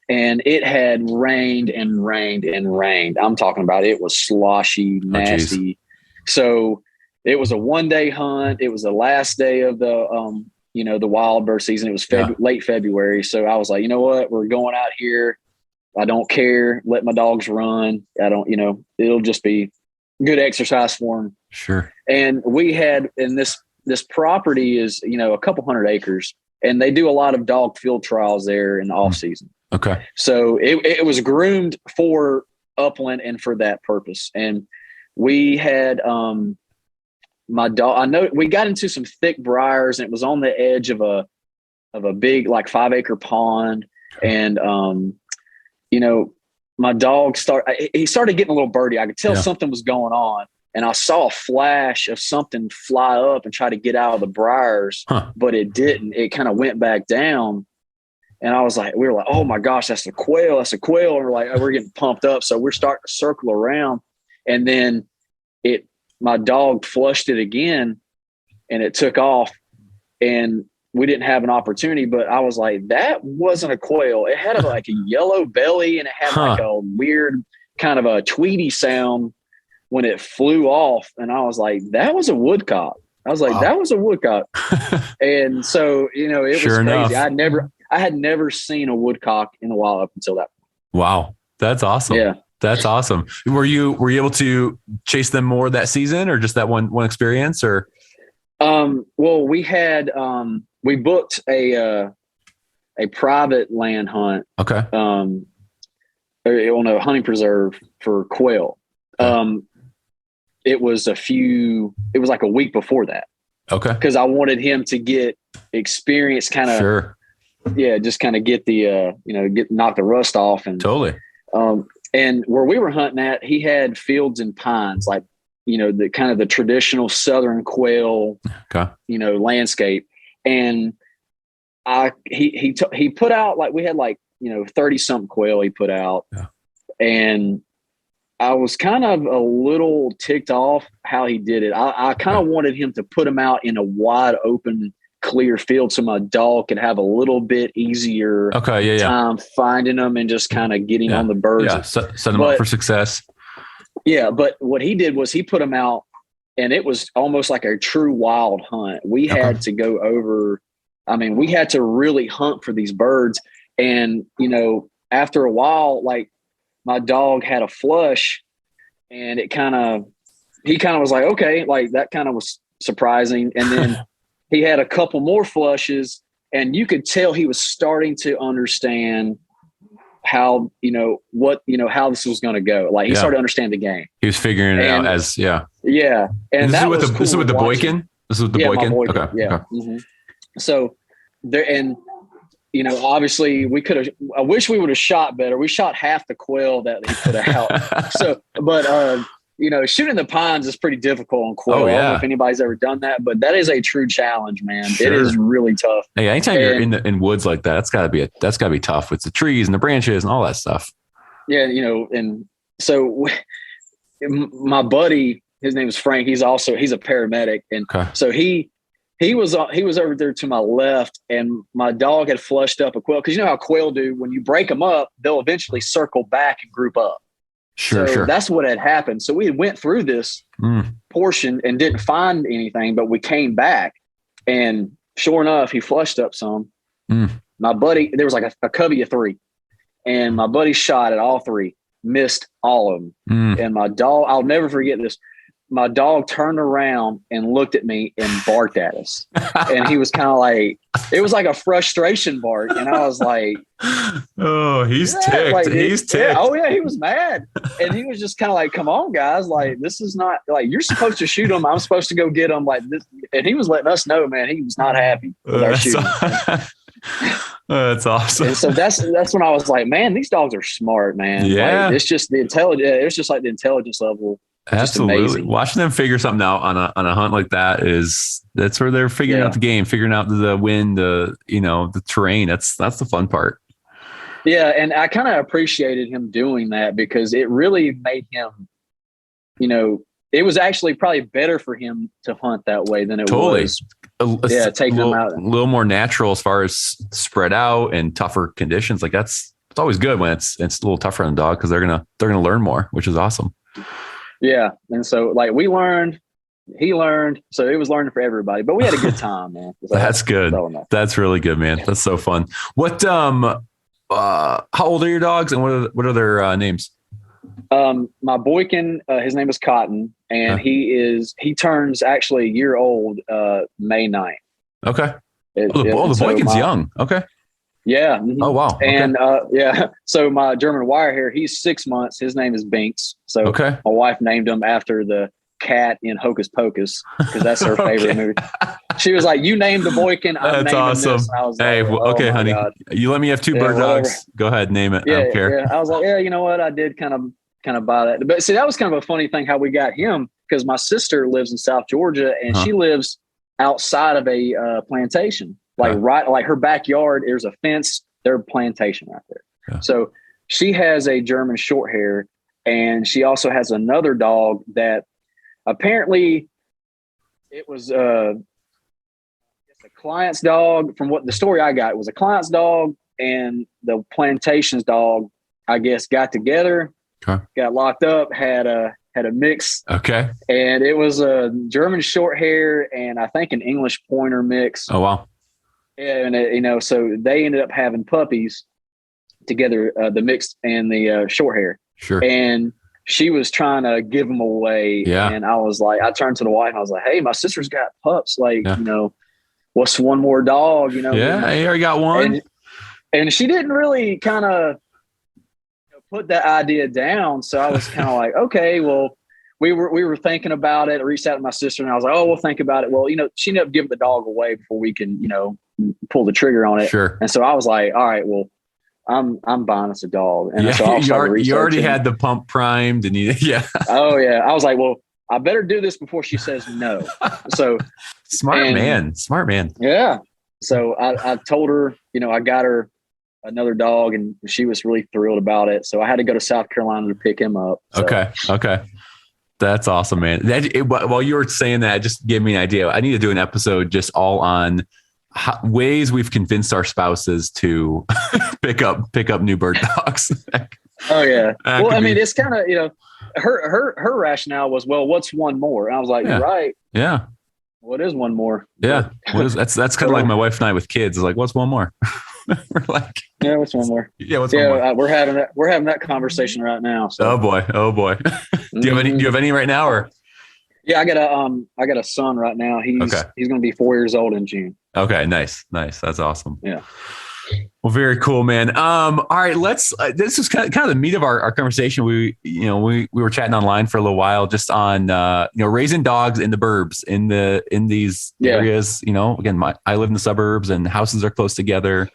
and it had rained and rained and rained. I'm talking about it was sloshy, nasty. So it was a 1-day hunt. It was the last day of the, the wild bird season. It was late February. So I was like, you know what? We're going out here. I don't care. Let my dogs run. I don't, it'll just be good exercise for them. Sure. And we had, and this property is, a couple 100 acres, and they do a lot of dog field trials there in the off season. Okay. So it was groomed for upland and for that purpose. And we had, my dog, I know we got into some thick briars, and it was on the edge of a big, like 5-acre pond. And, my dog he started getting a little birdie. I could tell something was going on, and I saw a flash of something fly up and try to get out of the briars, but it didn't. It kind of went back down. And we were like, oh my gosh, that's a quail. That's a quail. And we're like, we're getting pumped up. So we're starting to circle around, and then my dog flushed it again, and it took off, and we didn't have an opportunity. But I was like, that wasn't a quail. It had like a yellow belly, and it had like a weird kind of a tweety sound when it flew off. And I was like, that was a woodcock. I was like, wow. That was a woodcock. And so, it was crazy. Enough. I had never seen a woodcock in the wild up until that point. Wow. That's awesome. Yeah. That's awesome. Were you able to chase them more that season, or just that one experience, or? Well, we had, we booked a private land hunt. Okay. On a hunting preserve for quail. Okay. It was like a week before that. Okay. Cause I wanted him to get experience kind of, sure. Yeah. Just kind of get the, knock the rust off. And totally. And where we were hunting at, he had fields and pines, like, the kind of the traditional Southern quail, okay. Landscape. And he put out, like, we had like, 30 something quail he put out. Yeah. And I was kind of a little ticked off how he did it. I kind of wanted him to put him out in a wide open, clear field so my dog could have a little bit easier time finding them and just kind of getting on the birds. Yeah, set them up for success. Yeah, but what he did was he put them out, and it was almost like a true wild hunt. We had to go over, we had to really hunt for these birds. And, after a while, like, my dog had a flush, and he kind of was like, okay, like that kind of was surprising. And then he had a couple more flushes, and you could tell he was starting to understand how, how this was going to go. Like he started to understand the game. He was figuring it out as, Yeah. And this is with the Boykin? This is with the Boykin? Boykin. Okay. Yeah. Okay. Mm-hmm. So there, and, obviously I wish we would have shot better. We shot half the quail that he put out. Shooting the pines is pretty difficult on quail. Oh, yeah. I don't know if anybody's ever done that, but that is a true challenge, man. Sure. It is really tough. Hey, anytime you're in woods like that, that's gotta be tough with the trees and the branches and all that stuff. Yeah. And so my buddy, his name is Frank. He's a paramedic. And so he was over there to my left, and my dog had flushed up a quail. Cause you know how quail do, when you break them up, they'll eventually circle back and group up. Sure. That's what had happened. So we went through this portion and didn't find anything, but we came back, and sure enough, he flushed up some. My buddy, there was like a covey of 3, and my buddy shot at all 3, missed all of them. And my dog, I'll never forget this. My dog turned around and looked at me and barked at us. And he was kind of like, it was like a frustration bark. And I was like, oh, he's ticked. Like, he's ticked. Yeah, oh yeah, he was mad. And he was just kind of like, come on, guys. Like, this is not, like, you're supposed to shoot him. I'm supposed to go get him. Like this. And he was letting us know, man, he was not happy with our shooting. That's awesome. And so that's when I was like, man, these dogs are smart, man. Yeah. Like, it's just the intelligence. It's just like the intelligence level. Absolutely. Watching them figure something out on a hunt like that's where they're figuring out the game, figuring out the wind, the terrain. That's the fun part. Yeah. And I kind of appreciated him doing that because it really made him, it was actually probably better for him to hunt that way than it was. Taking them out. A little more natural as far as spread out and tougher conditions. Like it's always good when it's a little tougher on the dog because they're gonna learn more, which is awesome. Yeah, and so like we learned, he learned, so it was learning for everybody. But we had a good time, man. That's good. That's really good, man. That's so fun. What how old are your dogs, and what are their names? My boykin, his name is Cotton, and he turns actually a year old May 9th. Okay. The boykin's young. Okay. Yeah. Mm-hmm. Oh wow. Okay. And so my German wire hair, he's 6 months. His name is Binks. So my wife named him after the cat in Hocus Pocus because that's her favorite movie. She was like, "You named the boykin." That's awesome. Hey, like, honey, God. You let me have 2 bird dogs. Go ahead, name it. I don't care. Yeah. I was like, yeah, you know what? I did kind of buy that. But see, that was kind of a funny thing how we got him because my sister lives in South Georgia and she lives outside of a plantation. Like her backyard, there's a fence, there's a plantation right there. Yeah. So she has a German short hair and she also has another dog that apparently it was a client's dog. From what the story I got, it was a client's dog and the plantation's dog, I guess, got together, got locked up, had a mix. Okay. And it was a German short hair and I think an English pointer mix. Oh, wow. And so they ended up having puppies together, the mixed and the short hair. Sure. And she was trying to give them away. Yeah. And I was like, I turned to the wife and I was like, hey, my sister's got pups. Like, what's one more dog? Yeah, I already got one. And she didn't really kind of put that idea down. So I was kind of like, okay, well, we were thinking about it. I reached out to my sister and I was like, oh, we'll think about it. Well, she ended up giving the dog away before we can, pull the trigger on it. Sure. And so I was like, all right, well, I'm buying us a dog. And so you already had the pump primed and Oh yeah. I was like, well, I better do this before she says no. So smart man. Yeah. So I told her, I got her another dog and she was really thrilled about it. So I had to go to South Carolina to pick him up. So. Okay. That's awesome, man. While you were saying that, it just gave me an idea. I need to do an episode just all on ways we've convinced our spouses to pick up new bird dogs. Oh yeah. Well, I mean, it's kind of, her rationale was, well, what's one more? And I was like, you're right. Yeah. What is one more? Yeah. That's kind of like my wife and I with kids. It's like, what's one more? We're like, yeah, what's one more? Yeah, what's one more? We're having that conversation right now. So. Oh boy. Do you have any right now or? Yeah, I got a son right now. He's going to be 4 years old in June. Okay, nice. That's awesome. Yeah. Well, very cool, man. All right, let's. This is kind of the meat of our conversation. We were chatting online for a little while, just on raising dogs in the burbs in these areas. Again, I live in the suburbs, and houses are close together,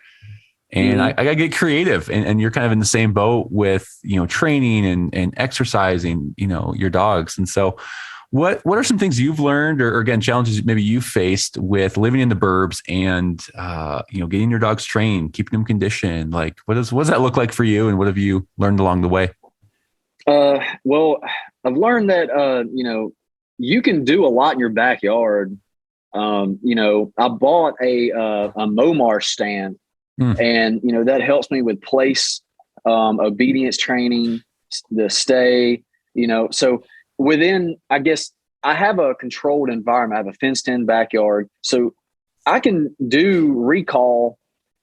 and I gotta get creative. And you're kind of in the same boat with training and exercising your dogs, and so. What are some things you've learned or again, challenges maybe you faced with living in the burbs and, getting your dogs trained, keeping them conditioned? Like what does that look like for you? And what have you learned along the way? Well, I've learned that, you can do a lot in your backyard. I bought a Momar stand and, that helps me with place, obedience training, the stay, so within, I guess I have a controlled environment. I have a fenced in backyard. So I can do recall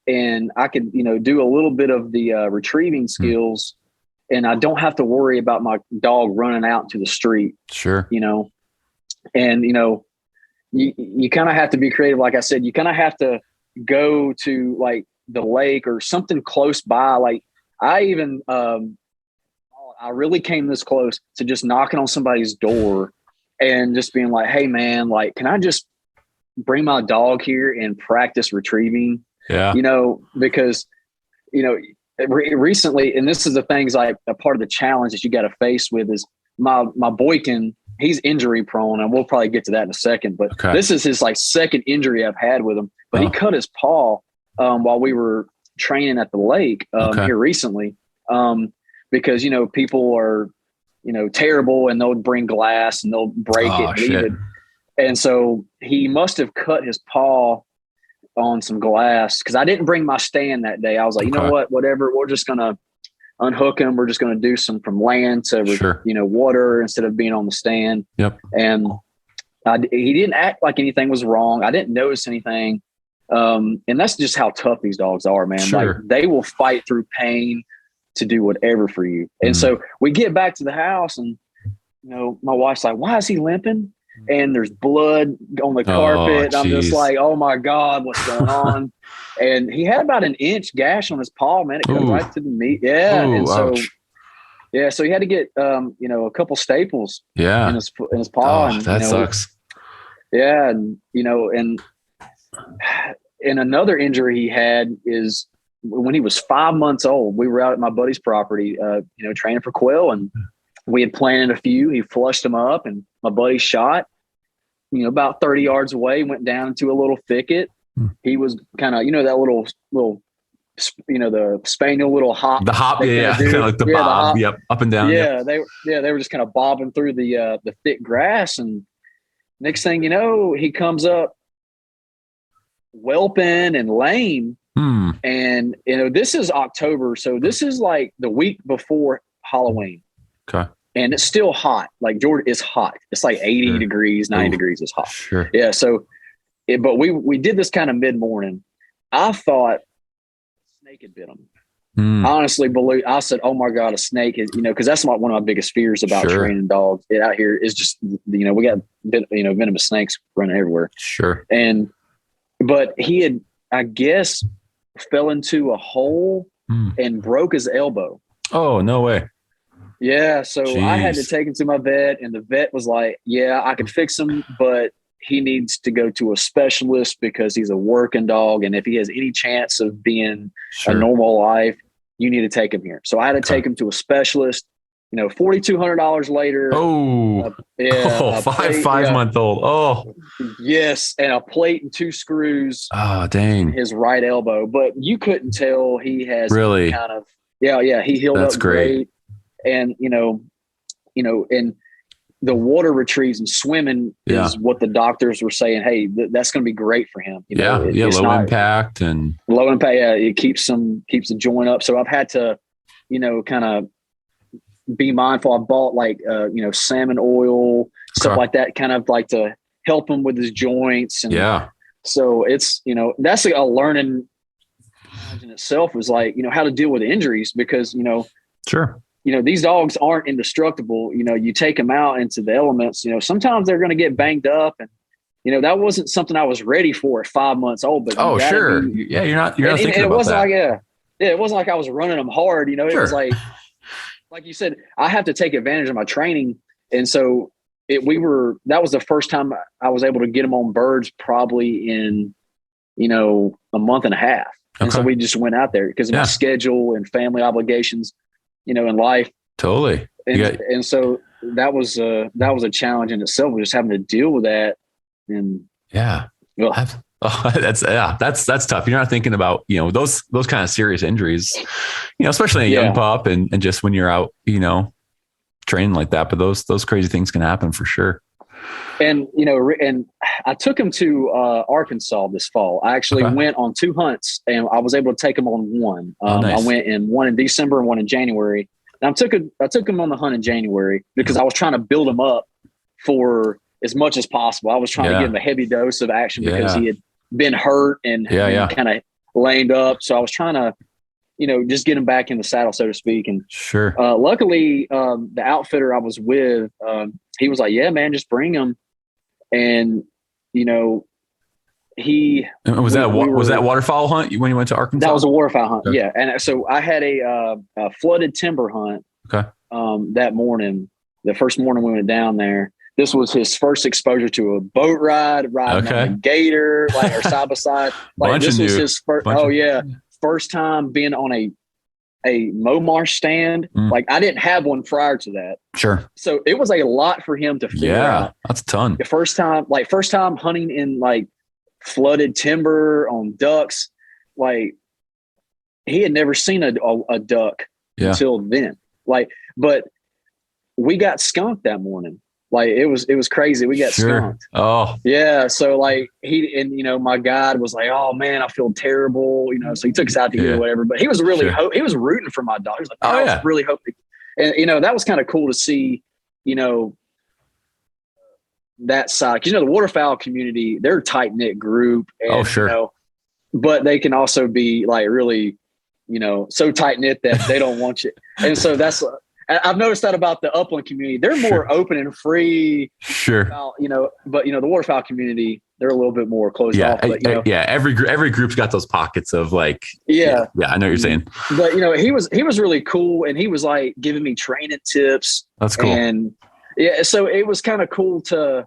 and I can, do a little bit of the retrieving skills and I don't have to worry about my dog running out into the street. Sure. And, you kind of have to be creative. Like I said, you kind of have to go to like the lake or something close by. Like I even, I really came this close to just knocking on somebody's door and just being like, hey man, like, can I just bring my dog here and practice retrieving? Yeah. Because, recently, and this is the things a part of the challenge that you got to face with is my Boykin, he's injury prone, and we'll probably get to that in a second, but this is his second injury I've had with him, but he cut his paw while we were training at the lake here recently because, people are, terrible, and they'll bring glass and they'll break it and leave it. And so he must have cut his paw on some glass because I didn't bring my stand that day. I was like, you know what, whatever, we're just going to unhook him. We're just going to do some from land to, water instead of being on the stand. Yep. And he didn't act like anything was wrong. I didn't notice anything. And that's just how tough these dogs are, man. Like they will fight through pain to do whatever for you. And so we get back to the house and, my wife's like, why is he limping? And there's blood on the carpet. I'm just like, oh my God, what's going on? And he had about an inch gash on his paw, man. It goes right to the meat. Yeah. Ooh, and so, ouch. so he had to get, a couple staples in his paw. Oh, and, that sucks. Yeah. And, and another injury he had is when he was 5 months old, we were out at my buddy's property, training for quail, and we had planted a few. He flushed them up, and my buddy shot, about 30 yards away, went down into a little thicket. He was kind of, that little, the spaniel little hop. The hop, kind of like the bob, yep, up and down. Yeah, they were just kind of bobbing through the thick grass, and next thing you know, he comes up whelping and lame. And this is October, so this is like the week before Halloween. Okay. And it's still hot. Like Georgia is hot. It's like 80 degrees, 90 degrees is hot. Sure. Yeah. So, but we did this kind of mid-morning. I thought a snake had bit him. Honestly, I said, oh my God, a snake is, because that's one of my biggest fears about training dogs out here is just, we got, venomous snakes running everywhere. Sure. But he had, I guess, fell into a hole and broke his elbow. Oh, no way. Yeah, so I had to take him to my vet, and the vet was like, yeah, I can fix him, but he needs to go to a specialist because he's a working dog, and if he has any chance of being a normal life, you need to take him here. So I had to take him to a specialist. $4,200 later. Five-month-old. Oh, yes, and a plate and 2 screws. Oh, dang. In his right elbow, but you couldn't tell he has really kind of he healed up great. And, and the water retrieves and swimming is what the doctors were saying. Hey, that's going to be great for him. Low impact. Yeah, it keeps the joint up. So I've had to, kind of be mindful. I bought salmon oil, stuff like that, kind of like to help him with his joints. And so it's, that's a learning in itself was how to deal with injuries because, these dogs aren't indestructible. You take them out into the elements, sometimes they're going to get banged up and, that wasn't something I was ready for at 5 months old, but you're not thinking it about wasn't that. It wasn't like I was running them hard. It was like you said, I have to take advantage of my training. And so that was the first time I was able to get them on birds probably in, a month and a half. And so we just went out there because of my schedule and family obligations, in life. Totally. And so that was a challenge in itself. We're just having to deal with that. And that's tough. You're not thinking about, those kind of serious injuries, especially in a young pup and just when you're out, training like that, but those crazy things can happen for sure. And, and I took him to Arkansas this fall. I actually went on 2 hunts and I was able to take him on one. Nice. I went in one in December and one in January. And I took him on the hunt in January because I was trying to build him up for as much as possible. I was trying to give him a heavy dose of action because he had been hurt and kind of lamed up. So I was trying to, just get him back in the saddle, so to speak. And luckily, the outfitter I was with, he was like, yeah, man, just bring him. And, was that waterfowl hunt when you went to Arkansas? That was a waterfowl hunt. Okay. Yeah. And so I had a flooded timber hunt that morning, the first morning we went down there. this was his first exposure to a boat riding on a gator, like, or side by side. Like, this was his first. First time being on a Momar stand. Like, I didn't have one prior to that. Sure. So it was a lot for him to figure out. That's a ton. The first time hunting in like flooded timber on ducks. Like, he had never seen a duck until then. Like, but we got skunked that morning. Like, it was crazy. We got skunked. Oh, yeah. So like my guide was like, "Oh man, I feel terrible." So he took us out to eat or whatever. But he was really he was rooting for my dog. He was like, "I was really hoping," and that was kind of cool to see. That side, because the waterfowl community, they're a tight knit group. And, but they can also be like really, so tight knit that they don't want you. And so I've noticed that about the upland community. They're more open and free. Sure. About, but the waterfowl community, they're a little bit more closed off. But, every group's got those pockets of like, I know what you're saying. But he was really cool, and he was like giving me training tips. That's cool. And so it was kind of cool to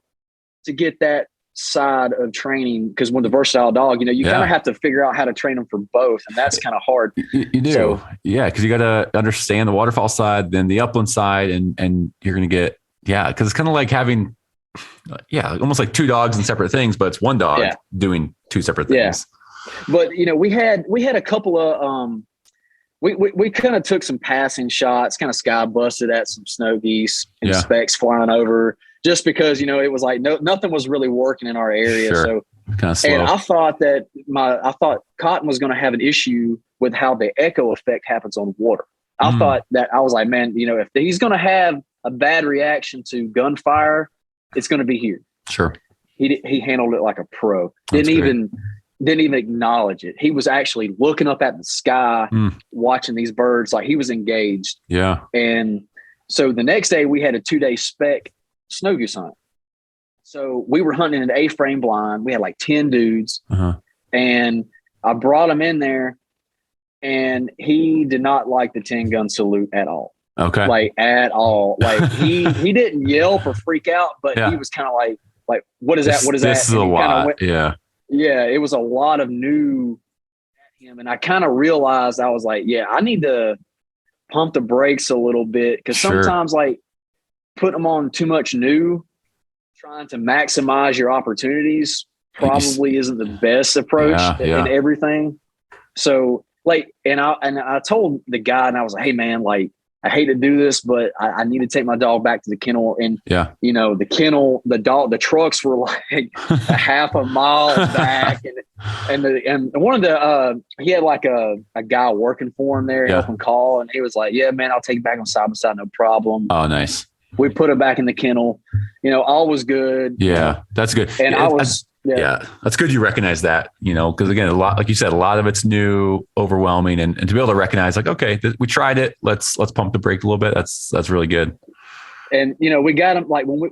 get that side of training, because when the versatile dog, you kind of have to figure out how to train them for both, and that's kind of hard. You do, because you got to understand the waterfowl side, then the upland side, and you're gonna get because it's kind of like having almost like two dogs in separate things, but it's one dog doing two separate things. But we had a couple of we kind of took some passing shots, kind of sky busted at some snow geese and specks flying over. Just because, it was like nothing was really working in our area. Sure. So kind of slow. And I thought Cotton was going to have an issue with how the echo effect happens on water. I thought that, I was like, man, if he's going to have a bad reaction to gunfire, it's going to be here. Sure. He handled it like a pro. Didn't even acknowledge it. He was actually looking up at the sky, watching these birds. Like, he was engaged. Yeah. And so the next day we had a 2-day spec snow goose hunt. So we were hunting an A-frame blind. We had like 10 dudes, and I brought him in there, and he did not like the 10 gun salute at all. Okay. Like, at all. Like, he didn't yell or freak out, but he was kind of like, what is that? What is that? This is a lot. Yeah, it was a lot of new at him. And I kind of realized, I was like, I need to pump the brakes a little bit, because sometimes like putting them on too much new, trying to maximize your opportunities probably isn't the best approach in everything. So like, and I told the guy, and I was like, hey man, like, I hate to do this, but I need to take my dog back to the kennel. And the kennel, the trucks were like a half a mile back, and one of the he had like a guy working for him there, helping call, and he was like, yeah man, I'll take it back on side by side, no problem. Oh, nice. We put it back in the kennel. All was good. Yeah, that's good. And that's good. You recognize that, because again, a lot, like you said, a lot of it's new, overwhelming, and to be able to recognize, like, okay, we tried it. Let's pump the brake a little bit. That's really good. And we got him, like, when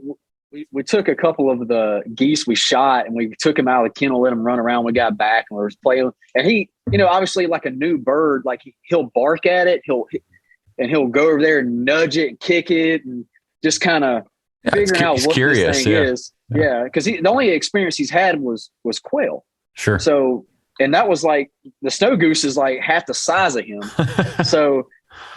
we took a couple of the geese we shot, and we took him out of the kennel, let him run around. We got back and we were playing, and he, obviously like a new bird, like he'll bark at it, he'll go over there and nudge it and kick it, and just kind of figuring out what curious, this thing is. Yeah, because the only experience he's had was quail. Sure. So, and that was like, the snow goose is like half the size of him. So,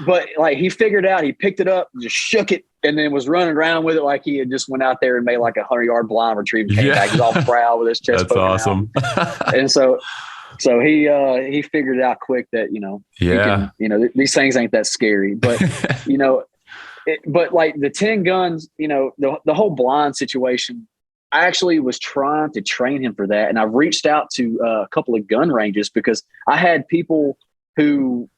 but like, he figured out, he picked it up, just shook it, and then was running around with it like he had just went out there and made like a 100-yard blind retrieve and came back. He's all proud with his chest. That's awesome. And so he figured it out quick that, these things ain't that scary, but but like the 10 guns, the whole blind situation, I actually was trying to train him for that. And I've reached out to a couple of gun ranges, because I had people who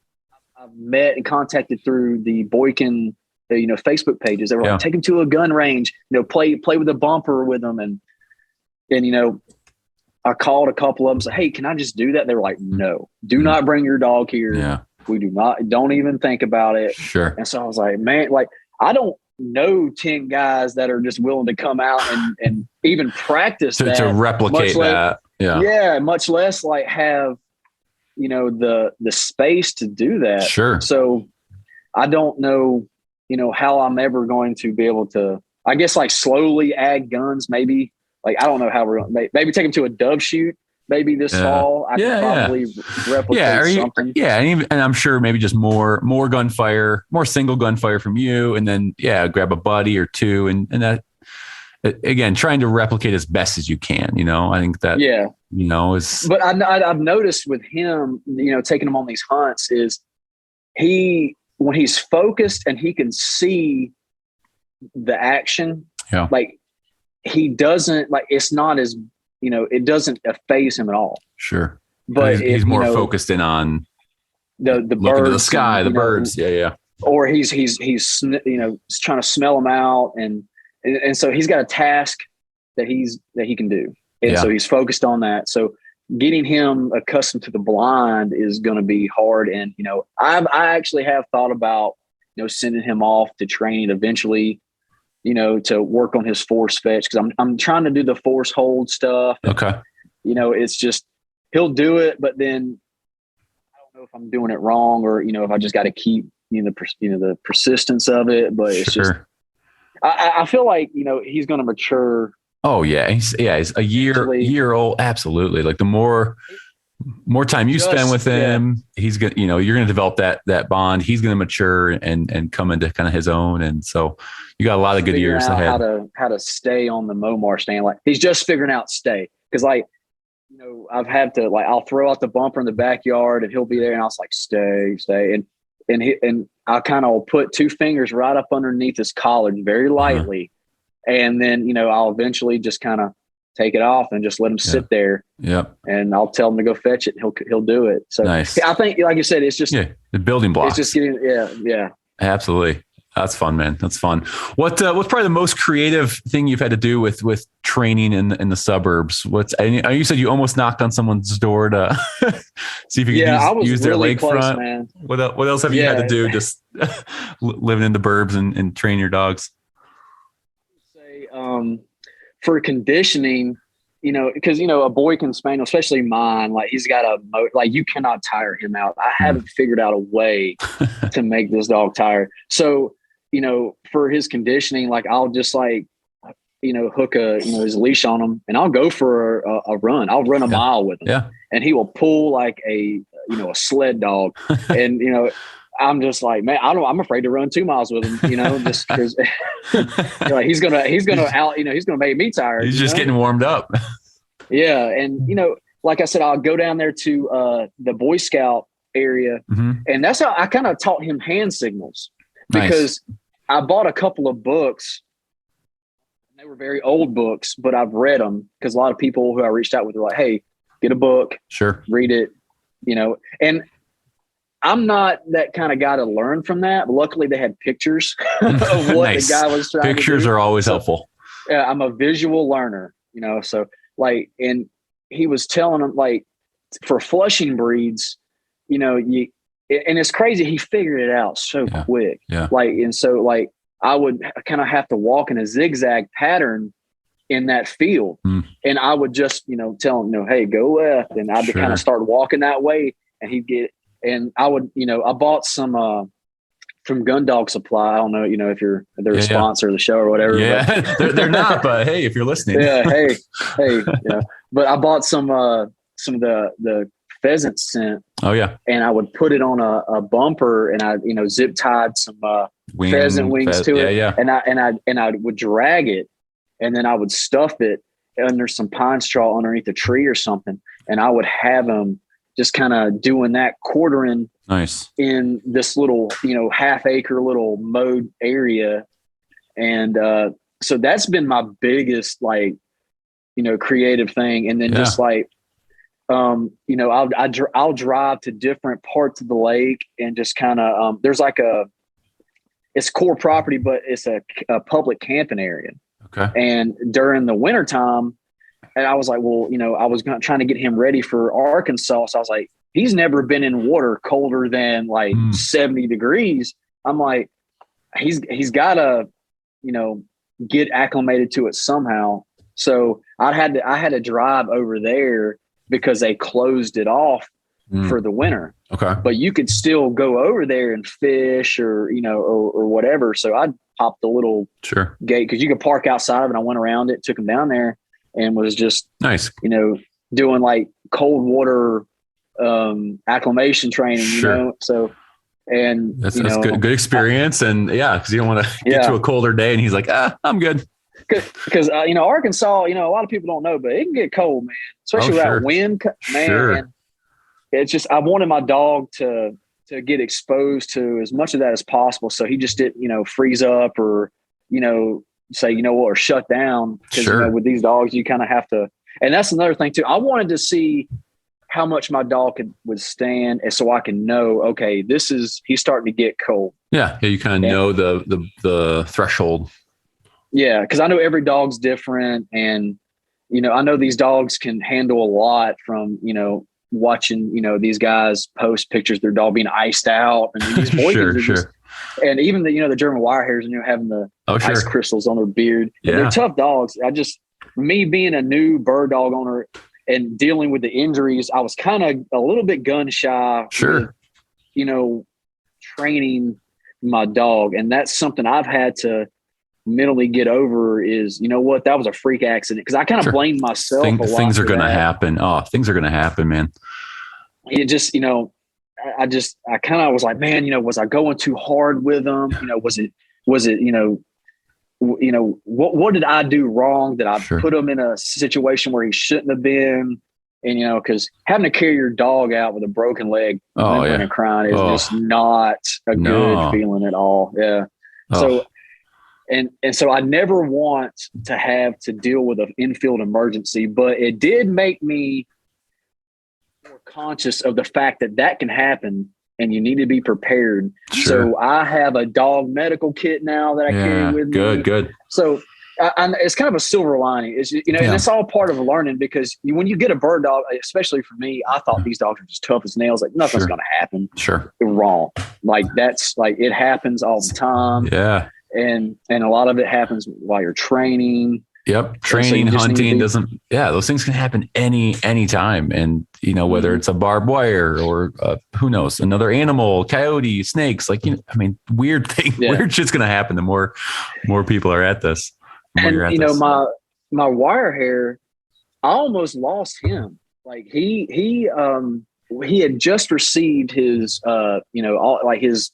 I've met and contacted through the Boykin, Facebook pages. They were like, take him to a gun range, play with a bumper with them. And I called a couple of them, said, hey, can I just do that? They were like, no, do not bring your dog here. Yeah. We don't even think about it. Sure. And so I was like, man, like, I don't know 10 guys that are just willing to come out and even practice to replicate that. Yeah. Much less like have, the space to do that. Sure. So I don't know, how I'm ever going to be able to I guess like slowly add guns, maybe. Like, I don't know how maybe take him to a dove shoot. Maybe this fall, I could probably replicate something. And I'm sure maybe just more gunfire, more single gunfire from you, and then grab a buddy or two, and that again, trying to replicate as best as you can. I think that is. But I've noticed with him, taking him on these hunts is when he's focused and he can see the action, like he doesn't like it's not as. It doesn't phase him at all. Sure. But he's more focused in on the looking birds to the sky, the birds. Yeah. Or he's trying to smell them out. And so he's got a task that he can do. And so he's focused on that. So getting him accustomed to the blind is going to be hard. And, I actually have thought about, sending him off to train eventually, to work on his force fetch. Cause I'm trying to do the force hold stuff. Okay. It's just, he'll do it, but then I don't know if I'm doing it wrong or, if I just got to keep, the persistence of it, but it's just, I feel like, he's going to mature. Oh yeah. He's a year old. Absolutely. Like the more time you spend with him, he's going to, you're going to develop that bond. He's going to mature and come into kind of his own. And so you got a lot of good years ahead. How to stay on the Momar stand. Like he's just figuring out stay. Cause like, I've had to I'll throw out the bumper in the backyard and he'll be there and I was like, stay. And I kind of put two fingers right up underneath his collar very lightly. And then, I'll eventually just kind of take it off and just let him sit there. Yep. And I'll tell him to go fetch it and he'll do it. So nice. I think, like you said, it's just the building blocks. It's just getting, yeah. Absolutely. That's fun, man. That's fun. What's probably the most creative thing you've had to do with training in the suburbs? You said you almost knocked on someone's door to see if you could use their really lakefront. Man. What else have you had to do just living in the burbs and train your dogs? Say, for conditioning, because, a boy can spaniel, especially mine, like he's got you cannot tire him out. I haven't figured out a way to make this dog tired. So, for his conditioning, like I'll just hook his leash on him and I'll go for a run. I'll run a mile with him. Yeah. And he will pull like a sled dog. And, I'm just like, man, I'm afraid to run 2 miles with him, just because he's gonna make me tired. He's just getting warmed up. Yeah. And, like I said, I'll go down there to the Boy Scout area. Mm-hmm. And that's how I kind of taught him hand signals because I bought a couple of books. They were very old books, but I've read them because a lot of people who I reached out with were like, hey, get a book, read it, and I'm not that kind of guy to learn from that. But luckily they had pictures of what the guy was trying to do. Pictures are always helpful. Yeah. I'm a visual learner, so and he was telling them for flushing breeds, and it's crazy. He figured it out so quick. Yeah. And so I would kind of have to walk in a zigzag pattern in that field. And I would just, tell him, hey, go left. And I'd kind of start walking that way and he'd get, and I would, I bought some, from Gun Dog Supply. I don't know, if they're a sponsor of the show or whatever. Yeah, but they're not, but hey, if you're listening. Yeah. Hey, but I bought some of the pheasant scent. Oh yeah. And I would put it on a bumper and I, zip tied some pheasant wings to it. Yeah. And I would drag it and then I would stuff it under some pine straw underneath a tree or something. And I would have them just kind of doing that quartering in this little, half acre little mowed area. And so that's been my biggest creative thing. And then just I'll drive to different parts of the lake and just kind of there's it's core property, but it's a public camping area. Okay. And during the wintertime, and I was like, well, I was trying to get him ready for Arkansas. So I was like, he's never been in water colder than 70 degrees. I'm like, he's got to, get acclimated to it somehow. So I had to drive over there because they closed it off for the winter. Okay. But you could still go over there and fish or, or whatever. So popped the little gate because you could park outside of it. And I went around it, took him down there, and was just nice, doing like cold water acclimation training, so. And that's good experience. And because you don't want to get to a colder day and he's like, I'm good. Because Arkansas, a lot of people don't know, but it can get cold, man, especially with that wind, man. And it's just, I wanted my dog to get exposed to as much of that as possible. So he just didn't, freeze up or, say, or shut down. Because, with these dogs, you kind of have to, and that's another thing too. I wanted to see how much my dog could withstand, and so I can know, okay, he's starting to get cold. Yeah. You kind of know the threshold. Yeah. Because I know every dog's different, and I know these dogs can handle a lot from watching these guys post pictures of their dog being iced out, and these boys and even the German wire hairs and having the ice crystals on their beard. Yeah. They're tough dogs. Me being a new bird dog owner and dealing with the injuries, I was kind of a little bit gun shy. With, training my dog, and that's something I've had to mentally get over. Is that was a freak accident, because I kind of blamed myself. Things are going to happen. Oh, things are going to happen, man. It just I kind of was like, man, was I going too hard with him? Was it what did I do wrong that I put him in a situation where he shouldn't have been? And, because having to carry your dog out with a broken leg and crying is just not a good feeling at all. Yeah. So, and so I never want to have to deal with an infield emergency, but it did make me more conscious of the fact that can happen, and you need to be prepared. So I have a dog medical kit now that I carry with me. Good. So it's kind of a silver lining. And it's all part of learning, because when you get a bird dog, especially for me, I thought these dogs are just tough as nails. Like nothing's going to happen. You're wrong. Like that's like, it happens all the time. Yeah. And a lot of it happens while you're training. Yep. Training, hunting those things can happen any time. And, whether it's a barbed wire or who knows, another animal, coyote, snakes, weird shit's going to happen the more people are at this. And, my wire hair, I almost lost him. Like he had just received his, all his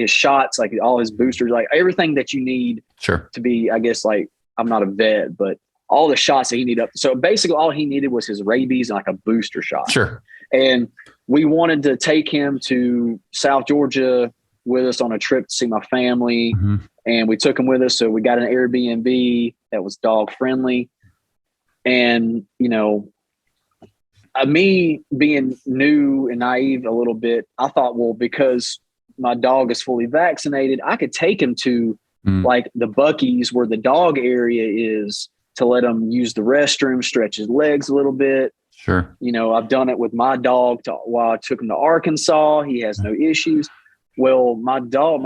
shots, like all his boosters, like everything that you need to be, I guess, like, I'm not a vet, but all the shots that he needed. So basically all he needed was his rabies and like a booster shot. And we wanted to take him to South Georgia with us on a trip to see my family. And we took him with us. So we got an Airbnb that was dog friendly. And, me being new and naive a little bit, I thought, well, because my dog is fully vaccinated, I could take him to like the Buc-ee's where the dog area is, to let him use the restroom, stretch his legs a little bit. I've done it with my dog while I took him to Arkansas. He has no issues. Well, my dog,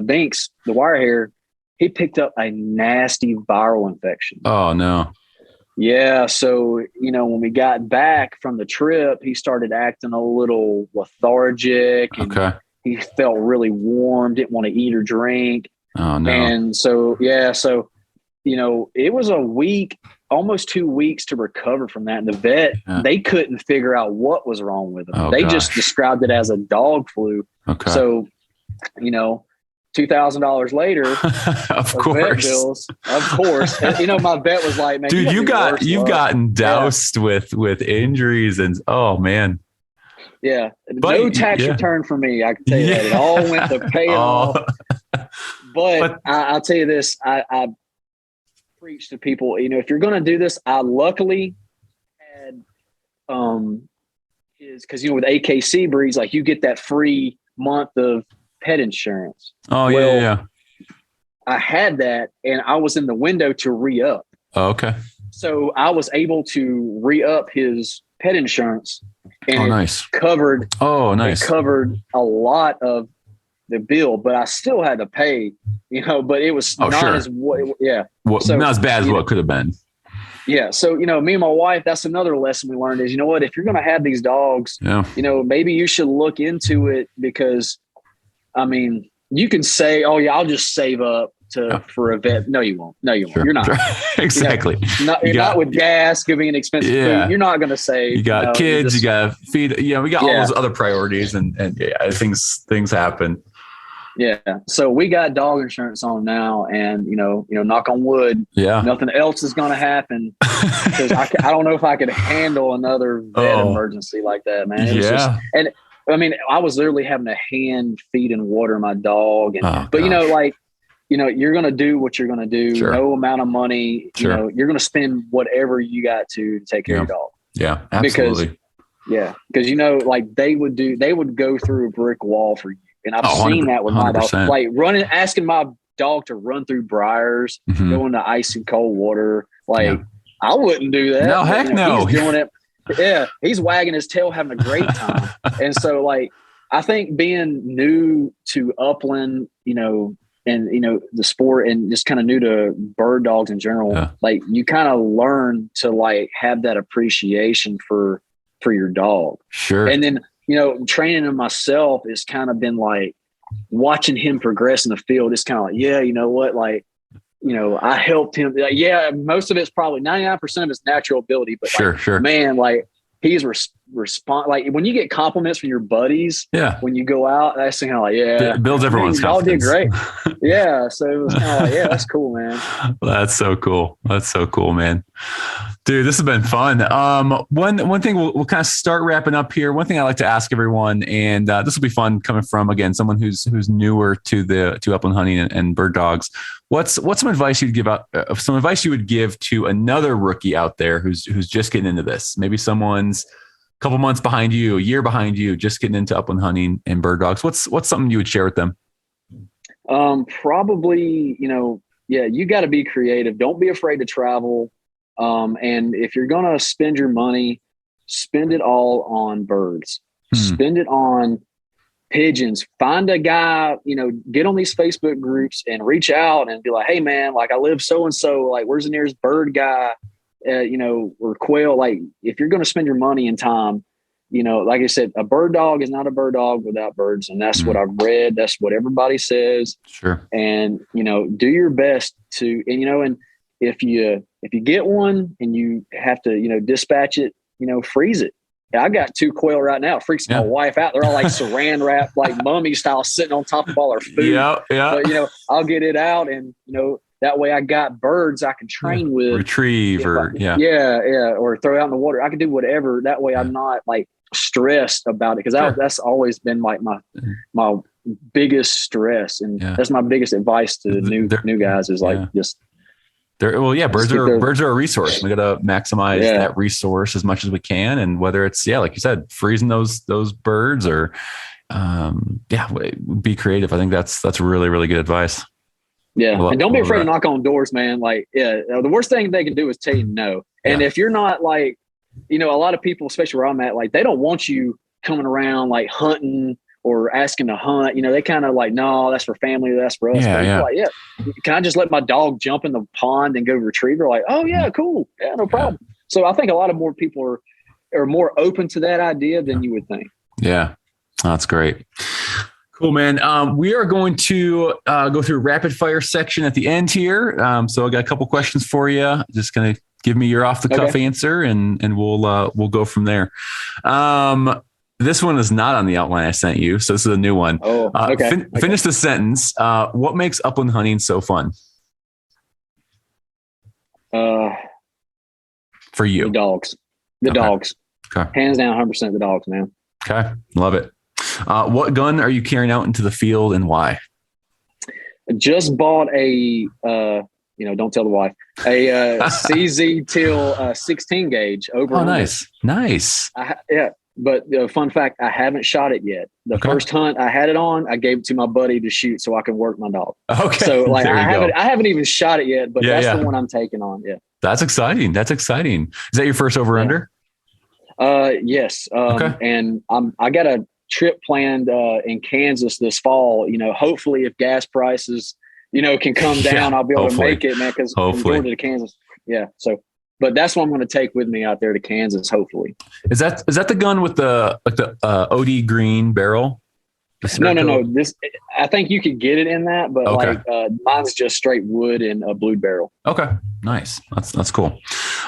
Binks, the wire hair, he picked up a nasty viral infection. Oh no. Yeah. So, when we got back from the trip, he started acting a little lethargic. And he felt really warm, didn't want to eat or drink. Oh no. And so, it was a week, almost 2 weeks to recover from that. And the vet, they couldn't figure out what was wrong with him. They just described it as a dog flu. So, $2,000 later, of course, bills, of course. And, my vet was like, man, dude, you've gotten doused with injuries, and oh man. Yeah. No tax return for me. I can tell you that. It all went to pay off. But I'll tell you this, I preach to people, if you're going to do this, I luckily had, because, with AKC breeds, like you get that free month of pet insurance. Oh, yeah. I had that, and I was in the window to re-up. Oh, okay. So I was able to re-up his pet insurance, and nice. It covered a lot of the bill, but I still had to pay, but it was not as what, not as bad as what could have been. Yeah. So, me and my wife, that's another lesson we learned is, what, if you're going to have these dogs, maybe you should look into it, because you can say, oh yeah, I'll just save up for a vet. No, you won't. No, you won't. Sure. You're not. Exactly. You're not with gas, giving an expensive food. You're not going to save. You got kids, you got to feed. We got all those other priorities and things happen. Yeah. So we got dog insurance on now, and knock on wood. Yeah. Nothing else is going to happen because I don't know if I could handle another vet emergency like that, man. It was just, and I mean, I was literally having to hand feed and water my dog, and you're going to do what you're going to do. Sure. No amount of money. Sure. You're going to spend whatever you got to take care of your dog. Yeah, absolutely. Because like they would go through a brick wall for you. And I've seen that with my dog, like asking my dog to run through briars, go into icy cold water. Like I wouldn't do that. No, heck no. He's doing it. Yeah. He's wagging his tail, having a great time. And so like, I think being new to Upland, and the sport and just kind of new to bird dogs in general, like you kind of learn to like have that appreciation for your dog. Sure. And then, training him myself has kind of been like watching him progress in the field. It's kind of like, yeah, you know what? Like, I helped him. Like, yeah, most of it's probably 99% of it's natural ability, but sure. Man, like he's respond. Like when you get compliments from your buddies, when you go out, that's kind of like, it builds everyone's confidence. Y'all did great. Yeah. So it was kind of like, yeah, that's cool, man. Well, that's so cool. That's so cool, man. Dude, this has been fun. One thing we'll kind of start wrapping up here. One thing I like to ask everyone, and this will be fun coming from, again, someone who's newer to upland hunting and bird dogs. What's some advice you'd give out? Some advice you would give to another rookie out there who's just getting into this? Maybe someone's a couple months behind you, a year behind you, just getting into upland hunting and bird dogs. What's something you would share with them? Probably, you got to be creative. Don't be afraid to travel. And if you're going to spend your money, spend it all on birds, spend it on pigeons. Find a guy, get on these Facebook groups and reach out and be like, hey man, like I live so-and-so, like where's the nearest bird guy, or quail. Like if you're going to spend your money and time, like I said, a bird dog is not a bird dog without birds. And that's what I've read. That's what everybody says. Sure. And, do your best to, and if you get one and you have to, dispatch it, freeze it. I got 2 quail right now. It freaks my wife out. They're all like saran wrap, like mummy style, sitting on top of all our food. Yeah. But, I'll get it out, and that way I got birds I can train with, retrieve, or or throw out in the water. I can do whatever. That way I'm not like stressed about it, because that's always been like my biggest stress, and that's my biggest advice to the new guys is like just. Birds are a resource. We got to maximize that resource as much as we can. And whether it's, like you said, freezing those birds or, be creative. I think that's really, really good advice. Yeah. And don't be afraid to knock on doors, man. Like, the worst thing they can do is tell you no. And if you're not like, a lot of people, especially where I'm at, like they don't want you coming around like hunting or asking to hunt, they kind of like, no, that's for family, that's for us. Like, can I just let my dog jump in the pond and go retrieve her? Like, oh yeah, cool. Yeah, no problem. So I think a lot of more people are more open to that idea than you would think. Yeah, that's great. Cool, man. We are going to go through a rapid fire section at the end here. So I got a couple questions for you. Just going to give me your off the cuff answer, and we'll go from there. This one is not on the outline I sent you, so this is a new one. Oh, okay. Finish the sentence. What makes upland hunting so fun? For you? The dogs. The dogs. Okay. Hands down, 100% the dogs, man. Okay. Love it. What gun are you carrying out into the field, and why? I just bought a, don't tell the wife, a CZ Till 16 gauge over. Oh, nice. But fun fact, I haven't shot it yet. The first hunt I had it on, I gave it to my buddy to shoot so I can work my dog. Okay. So like I haven't even shot it yet, but that's the one I'm taking on. Yeah. That's exciting. Is that your first over under? Yes. And I got a trip planned in Kansas this fall. Hopefully if gas prices, can come down, I'll be able to make it, man, because from Georgia to Kansas. Yeah. So but that's what I'm going to take with me out there to Kansas, hopefully. Is that the gun with the OD green barrel? No. I think you could get it in that, but mine's just straight wood and a blue barrel. Okay, nice. That's cool.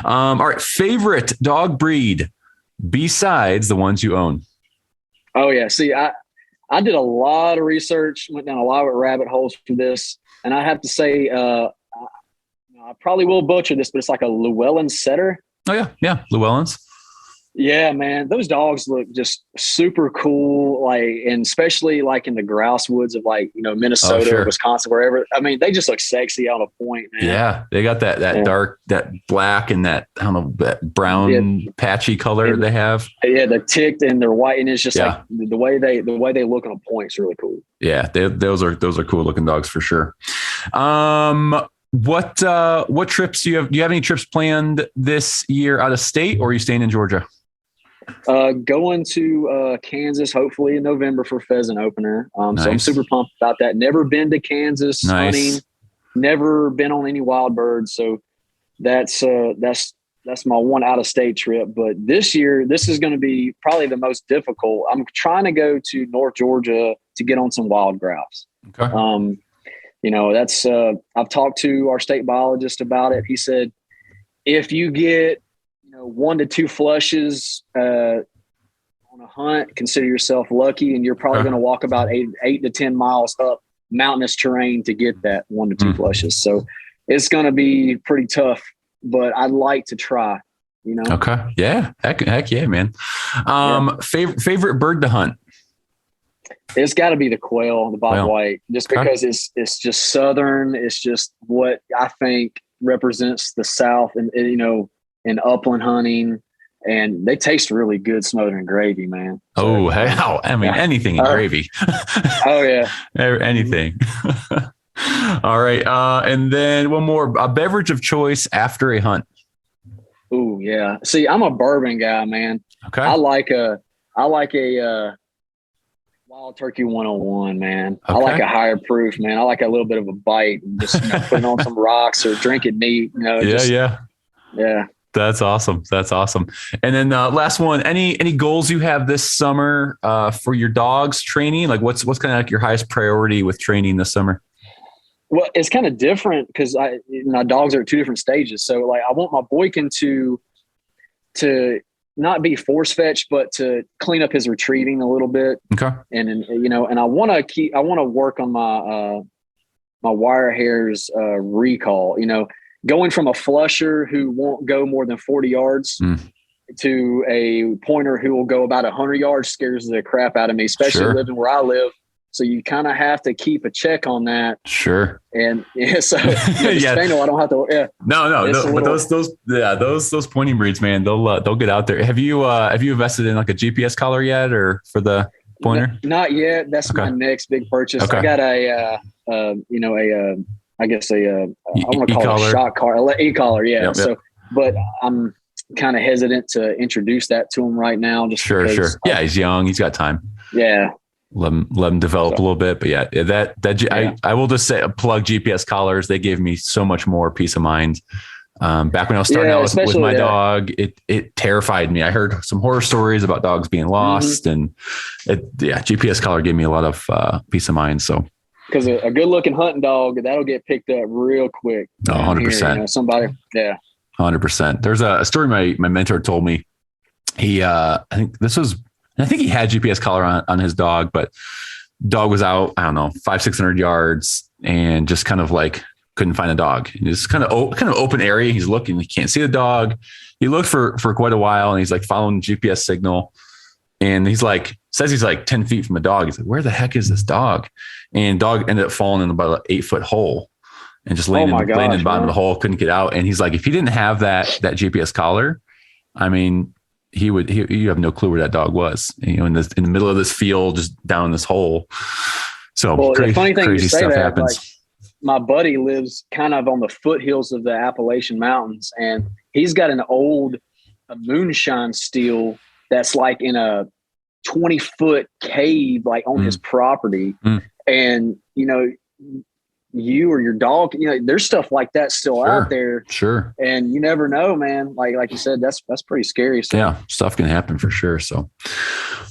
All right, favorite dog breed besides the ones you own? Oh yeah, see, I did a lot of research, went down a lot of rabbit holes for this, and I have to say, I probably will butcher this, but it's like a Llewellyn setter. Oh yeah, Llewellyns. Yeah, man, those dogs look just super cool. Like, and especially like in the grouse woods of Minnesota, Wisconsin, wherever. I mean, they just look sexy on a point, man. Yeah, they got that dark, that black, and that that brown patchy color they have. Yeah, the ticked and they're white, and it's just like the way they look on a point is really cool. Yeah, those are cool looking dogs for sure. What trips do you have? Do you have any trips planned this year out of state, or are you staying in Georgia? Going to Kansas, hopefully in November for pheasant opener. Nice. So I'm super pumped about that. Never been to Kansas hunting, never been on any wild birds. So that's my one out of state trip. But this year, this is going to be probably the most difficult. I'm trying to go to North Georgia to get on some wild grouse. Okay. That's I've talked to our state biologist about it. He said, if you get 1 to 2 flushes on a hunt, consider yourself lucky, and you're probably going to walk about 8 to 10 miles up mountainous terrain to get that 1 to 2 flushes. So it's going to be pretty tough, but I'd like to try. Okay. Yeah. Heck yeah, man. Favorite bird to hunt? It's got to be the quail, the bobwhite, just because it's just southern. It's just what I think represents the South, and in upland hunting, and they taste really good smothered in gravy, man. So, I mean, anything in gravy. Oh yeah, anything. All right, and then one more: a beverage of choice after a hunt. Ooh, yeah. See, I'm a bourbon guy, man. Okay. I like a Wild Turkey 101, man. Okay. I like a higher proof, man. I like a little bit of a bite and just putting on some rocks or drinking neat. Yeah. That's awesome. And then last one, any goals you have this summer for your dogs training? Like what's kind of like your highest priority with training this summer? Well, it's kind of different because my dogs are at 2 different stages. So like I want my boykin to not be force fetched, but to clean up his retrieving a little bit. Okay. And I want to work on my wire hairs recall, going from a flusher who won't go more than 40 yards to a pointer who will go about 100 yards scares the crap out of me, especially living where I live. So you kind of have to keep a check on that. Sure. And Spaniel, I don't have to. Yeah. No. But those pointing breeds, man, they'll get out there. Have you invested in like a GPS collar yet, or for the pointer? Not yet. That's my next big purchase. Okay. I got I guess I want to call it a shock collar, e-collar. Yeah. Yep. So, but I'm kind of hesitant to introduce that to him right now. Just sure. Yeah. He's young. He's got time. Yeah. Let him develop a little bit, but I will just say plug GPS collars. They gave me so much more peace of mind. Back when I was starting out with my dog, it terrified me. I heard some horror stories about dogs being lost, and GPS collar gave me a lot of peace of mind. So, because a good looking hunting dog, that'll get picked up real quick. 100%. Somebody, 100%. There's a story my mentor told me. I think he had GPS collar on his dog, but dog was out, I don't know, 500-600 yards and just kind of like couldn't find a dog. It's kind of open area. He's looking, he can't see the dog. He looked for quite a while, and he's like following the GPS signal, and says he's like 10 feet from a dog. He's like, where the heck is this dog? And dog ended up falling in about an 8-foot hole and just laying in the bottom of the hole, couldn't get out. And he's like, if he didn't have that GPS collar, I mean, you have no clue where that dog was, in the middle of this field, just down in this hole. So the funny thing crazy stuff happens. Like, my buddy lives kind of on the foothills of the Appalachian Mountains, and he's got a moonshine steel that's like in a 20-foot cave, like on his property. And, you or your dog, there's stuff like that still out there. Sure. And you never know, man. Like you said, that's pretty scary. So. Yeah. Stuff can happen for sure. So,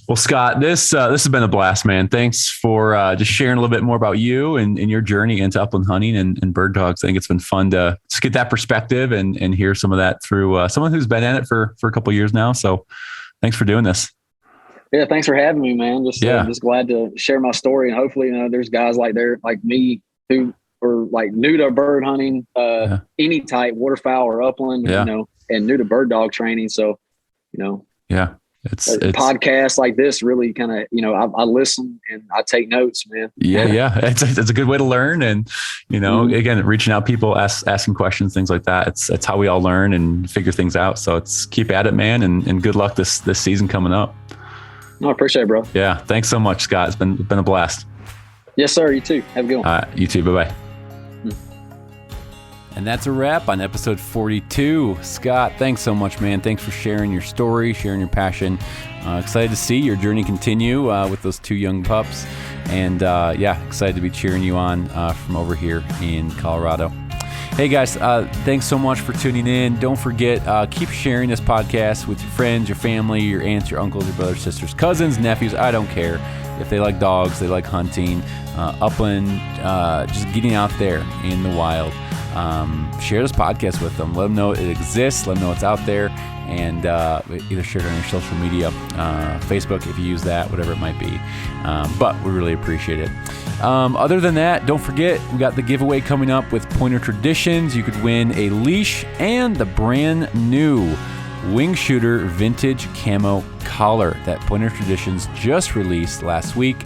Well, Scott, this has been a blast, man. Thanks for just sharing a little bit more about you and your journey into upland hunting and bird dogs. I think it's been fun to just get that perspective and hear some of that through someone who's been at it for a couple of years now. So thanks for doing this. Yeah, thanks for having me, man. Just glad to share my story, and hopefully, there's guys like me who are like new to bird hunting, any type, waterfowl or upland, and new to bird dog training. So, it's podcasts like this really kind of, I listen and I take notes, man. Yeah. It's a good way to learn. And, again, reaching out people, asking questions, things like that. It's how we all learn and figure things out. So it's keep at it, man. And good luck this season coming up. No, I appreciate it, bro. Yeah. Thanks so much, Scott. It's been a blast. Yes, sir. You too. Have a good one. All right. You too. Bye-bye. And that's a wrap on episode 42. Scott, thanks so much, man. Thanks for sharing your story, sharing your passion. Excited to see your journey continue with those 2 young pups. And excited to be cheering you on from over here in Colorado. Hey guys, thanks so much for tuning in. Don't forget, keep sharing this podcast with your friends, your family, your aunts, your uncles, your brothers, sisters, cousins, nephews. I don't care. If they like dogs, they like hunting, upland, just getting out there in the wild. Share this podcast with them. Let them know it exists. Let them know it's out there. And either share it on your social media, Facebook if you use that, whatever it might be. But we really appreciate it. Other than that, don't forget, we got the giveaway coming up with Pointer Traditions. You could win a leash and the brand new Wing Shooter Vintage Camo Collar that Pointer Traditions just released last week,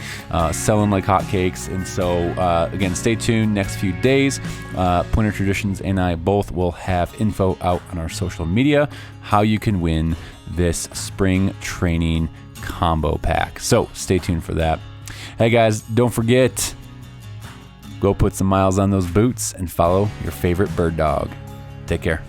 selling like hotcakes. And so, again, stay tuned. Next few days, Pointer Traditions and I both will have info out on our social media how you can win this spring training combo pack. So stay tuned for that. Hey guys, don't forget, go put some miles on those boots and follow your favorite bird dog. Take care.